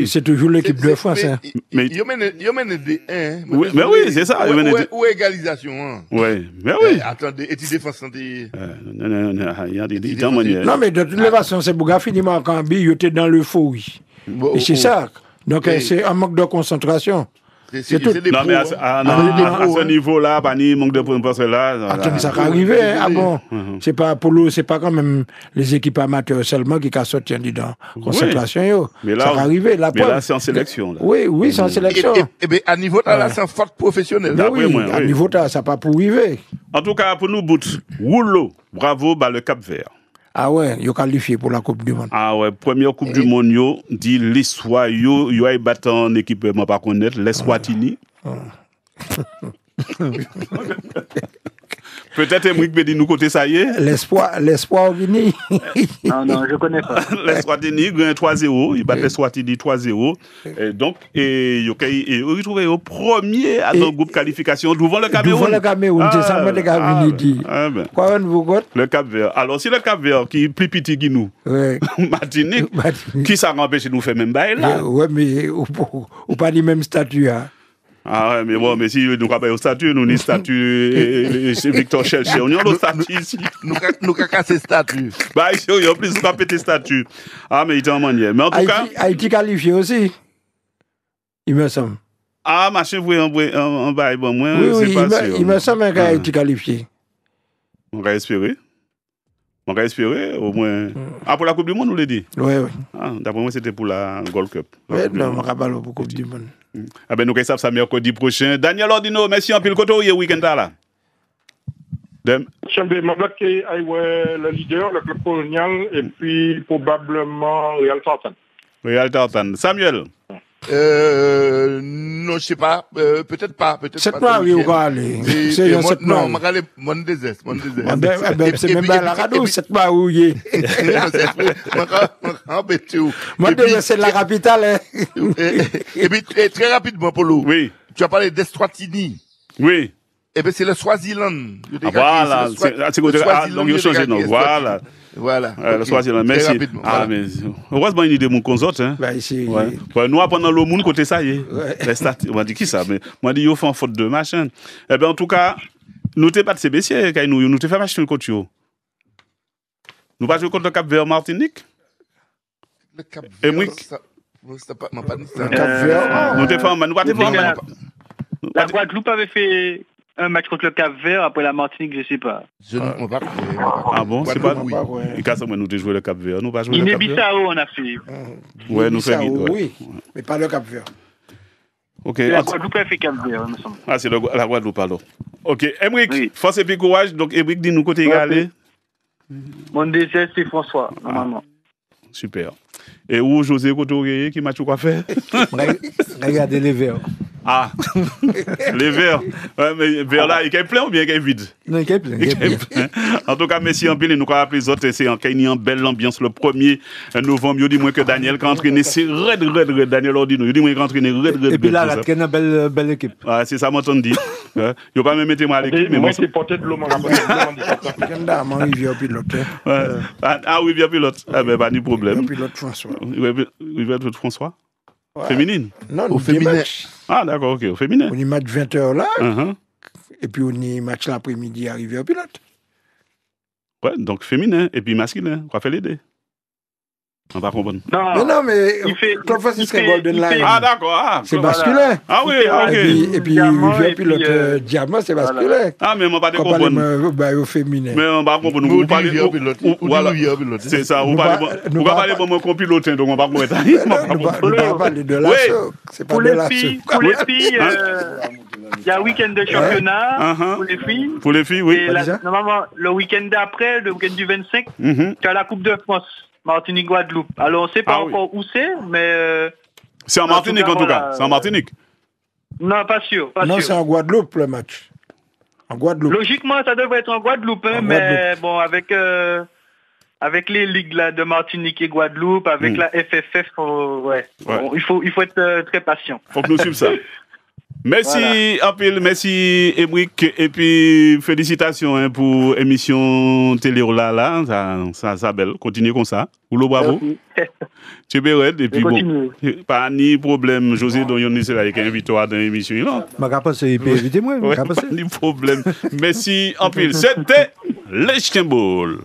C'est toujours l'équipe de France. Mais il y a même des 1. Mais oui, c'est ça. Ou égalisation. Oui, mais oui. Attendez, et tu défenses santé. Non, mais de toutes les façons, c'est Bougafi qui marque un but, il était dans l'euphorie. Et c'est ça. Donc, c'est un manque de concentration. C'est tout. Non, mais à ce niveau-là, il manque de concentration là. Attends, ça va arriver. Ah bon? C'est pas Polo, c'est pas quand même les équipes amateurs seulement qui ont sorti dedans. Concentration, mais là, ça va arriver. Mais là, c'est en sélection. Là. Oui, c'est en sélection. Et bien, à niveau là, c'est un fort professionnel. Oui, à niveau là, ça n'a pas pour arriver. En tout cas, pour nous, Bout, Woulo, bravo, le Cap-Vert. Ah ouais, ils ont qualifié pour la Coupe du Monde. Ah ouais, première Coupe du Monde, yo, dit l'histoire, yo a battu en équipe, je ne pas connaître, l'Eswatini. Peut-être Emric peut dire nous côté ça y est. L'espoir au Guinée. Non, je connais pas. L'Eswatini gagne 3-0, il bat l'Eswatini 3-0. Et donc, il retrouve au premier à dans le groupe qualification devant le Cameroun. Devant le Cameroun, c'est ça que les Cameroun dit. Quoi on vous gote? Le Cap-Vert. Alors, si le Cap-Vert qui est plus petit que nous, Martinique, qui ça empêche de nous faire même bail là? Ouais, mais ou pas les mêmes statuts, hein. Ah ouais, mais bon, mais si nous n'avons pas de statut, nous avons statut chez Victor Chelcher. On a le statut ici. Nous avons cassé statut. Bah, ici, il y a plus de péter statut. Ah, mais il est en manière. Mais en tout cas. Haïti qualifié aussi. Il me semble. Ah, machin, vous en bail, bon, moi, oui, c'est pas sûr. Il me semble qu'il a été qualifié. On va espérer. On va espérer, au moins. Ah, pour la Coupe du Monde, on l'a dit? Oui, oui. Ah, d'après moi, c'était pour la Gold Cup. Oui, non, on va parler pour la Coupe du Monde. Ah ben, nous savons ça mercredi prochain. Daniel Ordino, merci en pile. Côté où est le week-end là? Chambre, ma blague est le leader, le club colonial, et puis probablement Real Tartan. Real Tartan. Samuel? Non, je sais pas, peut-être pas. Cette fois, oui, on va aller. Non, on va aller, mon désert. C'est même pas la radio, cette fois, où il est. Mon désert, c'est la capitale. Et puis, très rapidement, Polo. Oui. Tu as parlé d'Eswatini. Oui. Eh bien, c'est le Swaziland. Voilà. Donc, il a changé, non. Voilà. Voilà. Le Swaziland. Merci. Ah, mais heureusement, il y a des mots qu'on sorte, hein. Bah, ici. Ouais. Nous, pendant le monde, côté ça, y est. On m'a dit qui ça? Mais moi, dit, ils font faute de machin. Eh bien, en tout cas, nous t'es pas de ces messieurs, nous t'es fait acheter le coach. Nous pas jouer contre le Cap-Vert Martinique? Le Cap-Vert. Le Cap-Vert. Nous t'es fait nous pas t'es fait La Guadeloupe avait fait un match contre le Cap-Vert, après la Martinique, je sais pas. Ah bon, c'est pas il casse moi nous joué le Cap-Vert, nous pas joué le Cap-Vert. Guinée-Bissau on a fait. Ouais, nous fait oui, mais pas le Cap-Vert. OK. La Guadeloupe a fait Cap-Vert, me semble. Ah, c'est la Guadeloupe alors. OK, Emric, force et puis courage. Donc Emric dit nous côté égalé. Mon désert c'est François normalement. Super. Et où José Kotoré qui m'a tout quoi faire? Regardez les verts. Ah, les verts. Ouais, mais vers là, il est plein ou bien il est vide? Non, il est plein. En tout cas, merci en pile. Et nous avons appelé les autres. C'est en belle ambiance le 1er novembre. Il dit moins que Daniel qui a entraîné. C'est raide. Daniel Ordino. Il dit moins qu'il a entraîné raide. Et puis là, il y a une belle équipe. Ah, c'est ça, m'entend dit. Il n'y a pas même été moi à l'équipe. Mais moi, c'est peut-être l'homme à la Rivière Pilote. Ah, Rivière Pilote. Ah, ben, pas de problème. Rivière Pilote François. Rivière Pilote François? Ouais. Féminine? Non, au féminin. Ah, d'accord, ok, au féminin. On y match 20h là, et puis on y match l'après-midi à Rivière Pilote. Ouais, donc féminin, et puis masculin, on va faire les deux. On va comprendre. Non, mais Club Franciscain Golden Line. Ah, d'accord. C'est masculin. Ah oui, ok. Et puis Rivière Pilote Diamant, c'est masculin. Ah, mais on va pas comprendre. Bah, au féminin. Mais on va comprendre. Vous parlez de c'est ça. Vous parlez de mon copilote, donc on va comprendre. On va parler de l'assaut. C'est pas de l'assaut. Pour les filles, il y a un week-end de championnat pour les filles. Pour les filles, oui. Normalement, le week-end d'après, le week-end du 25, tu as la Coupe de France. Martinique, Guadeloupe. Alors, on ne sait pas encore où c'est, mais... c'est en Martinique, en tout cas. C'est en Martinique. Non, pas sûr. Non, c'est en Guadeloupe, le match. En Guadeloupe. Logiquement, ça devrait être en Guadeloupe, mais bon, avec les ligues là, de Martinique et Guadeloupe, avec la FFF, il faut être très patient. Il faut que nous suivions ça. Merci, Apil, merci, Emric, et puis félicitations pour l'émission télé là, ça belle, continuez comme ça, ou le bravo. Tu es bête, et puis bon, pas ni problème, José Donyon, c'est là, il y a un victoire dans l'émission, non? Je vais passer, il peut éviter moi, pas ni problème. Merci, Apil, c'était les Chimbol.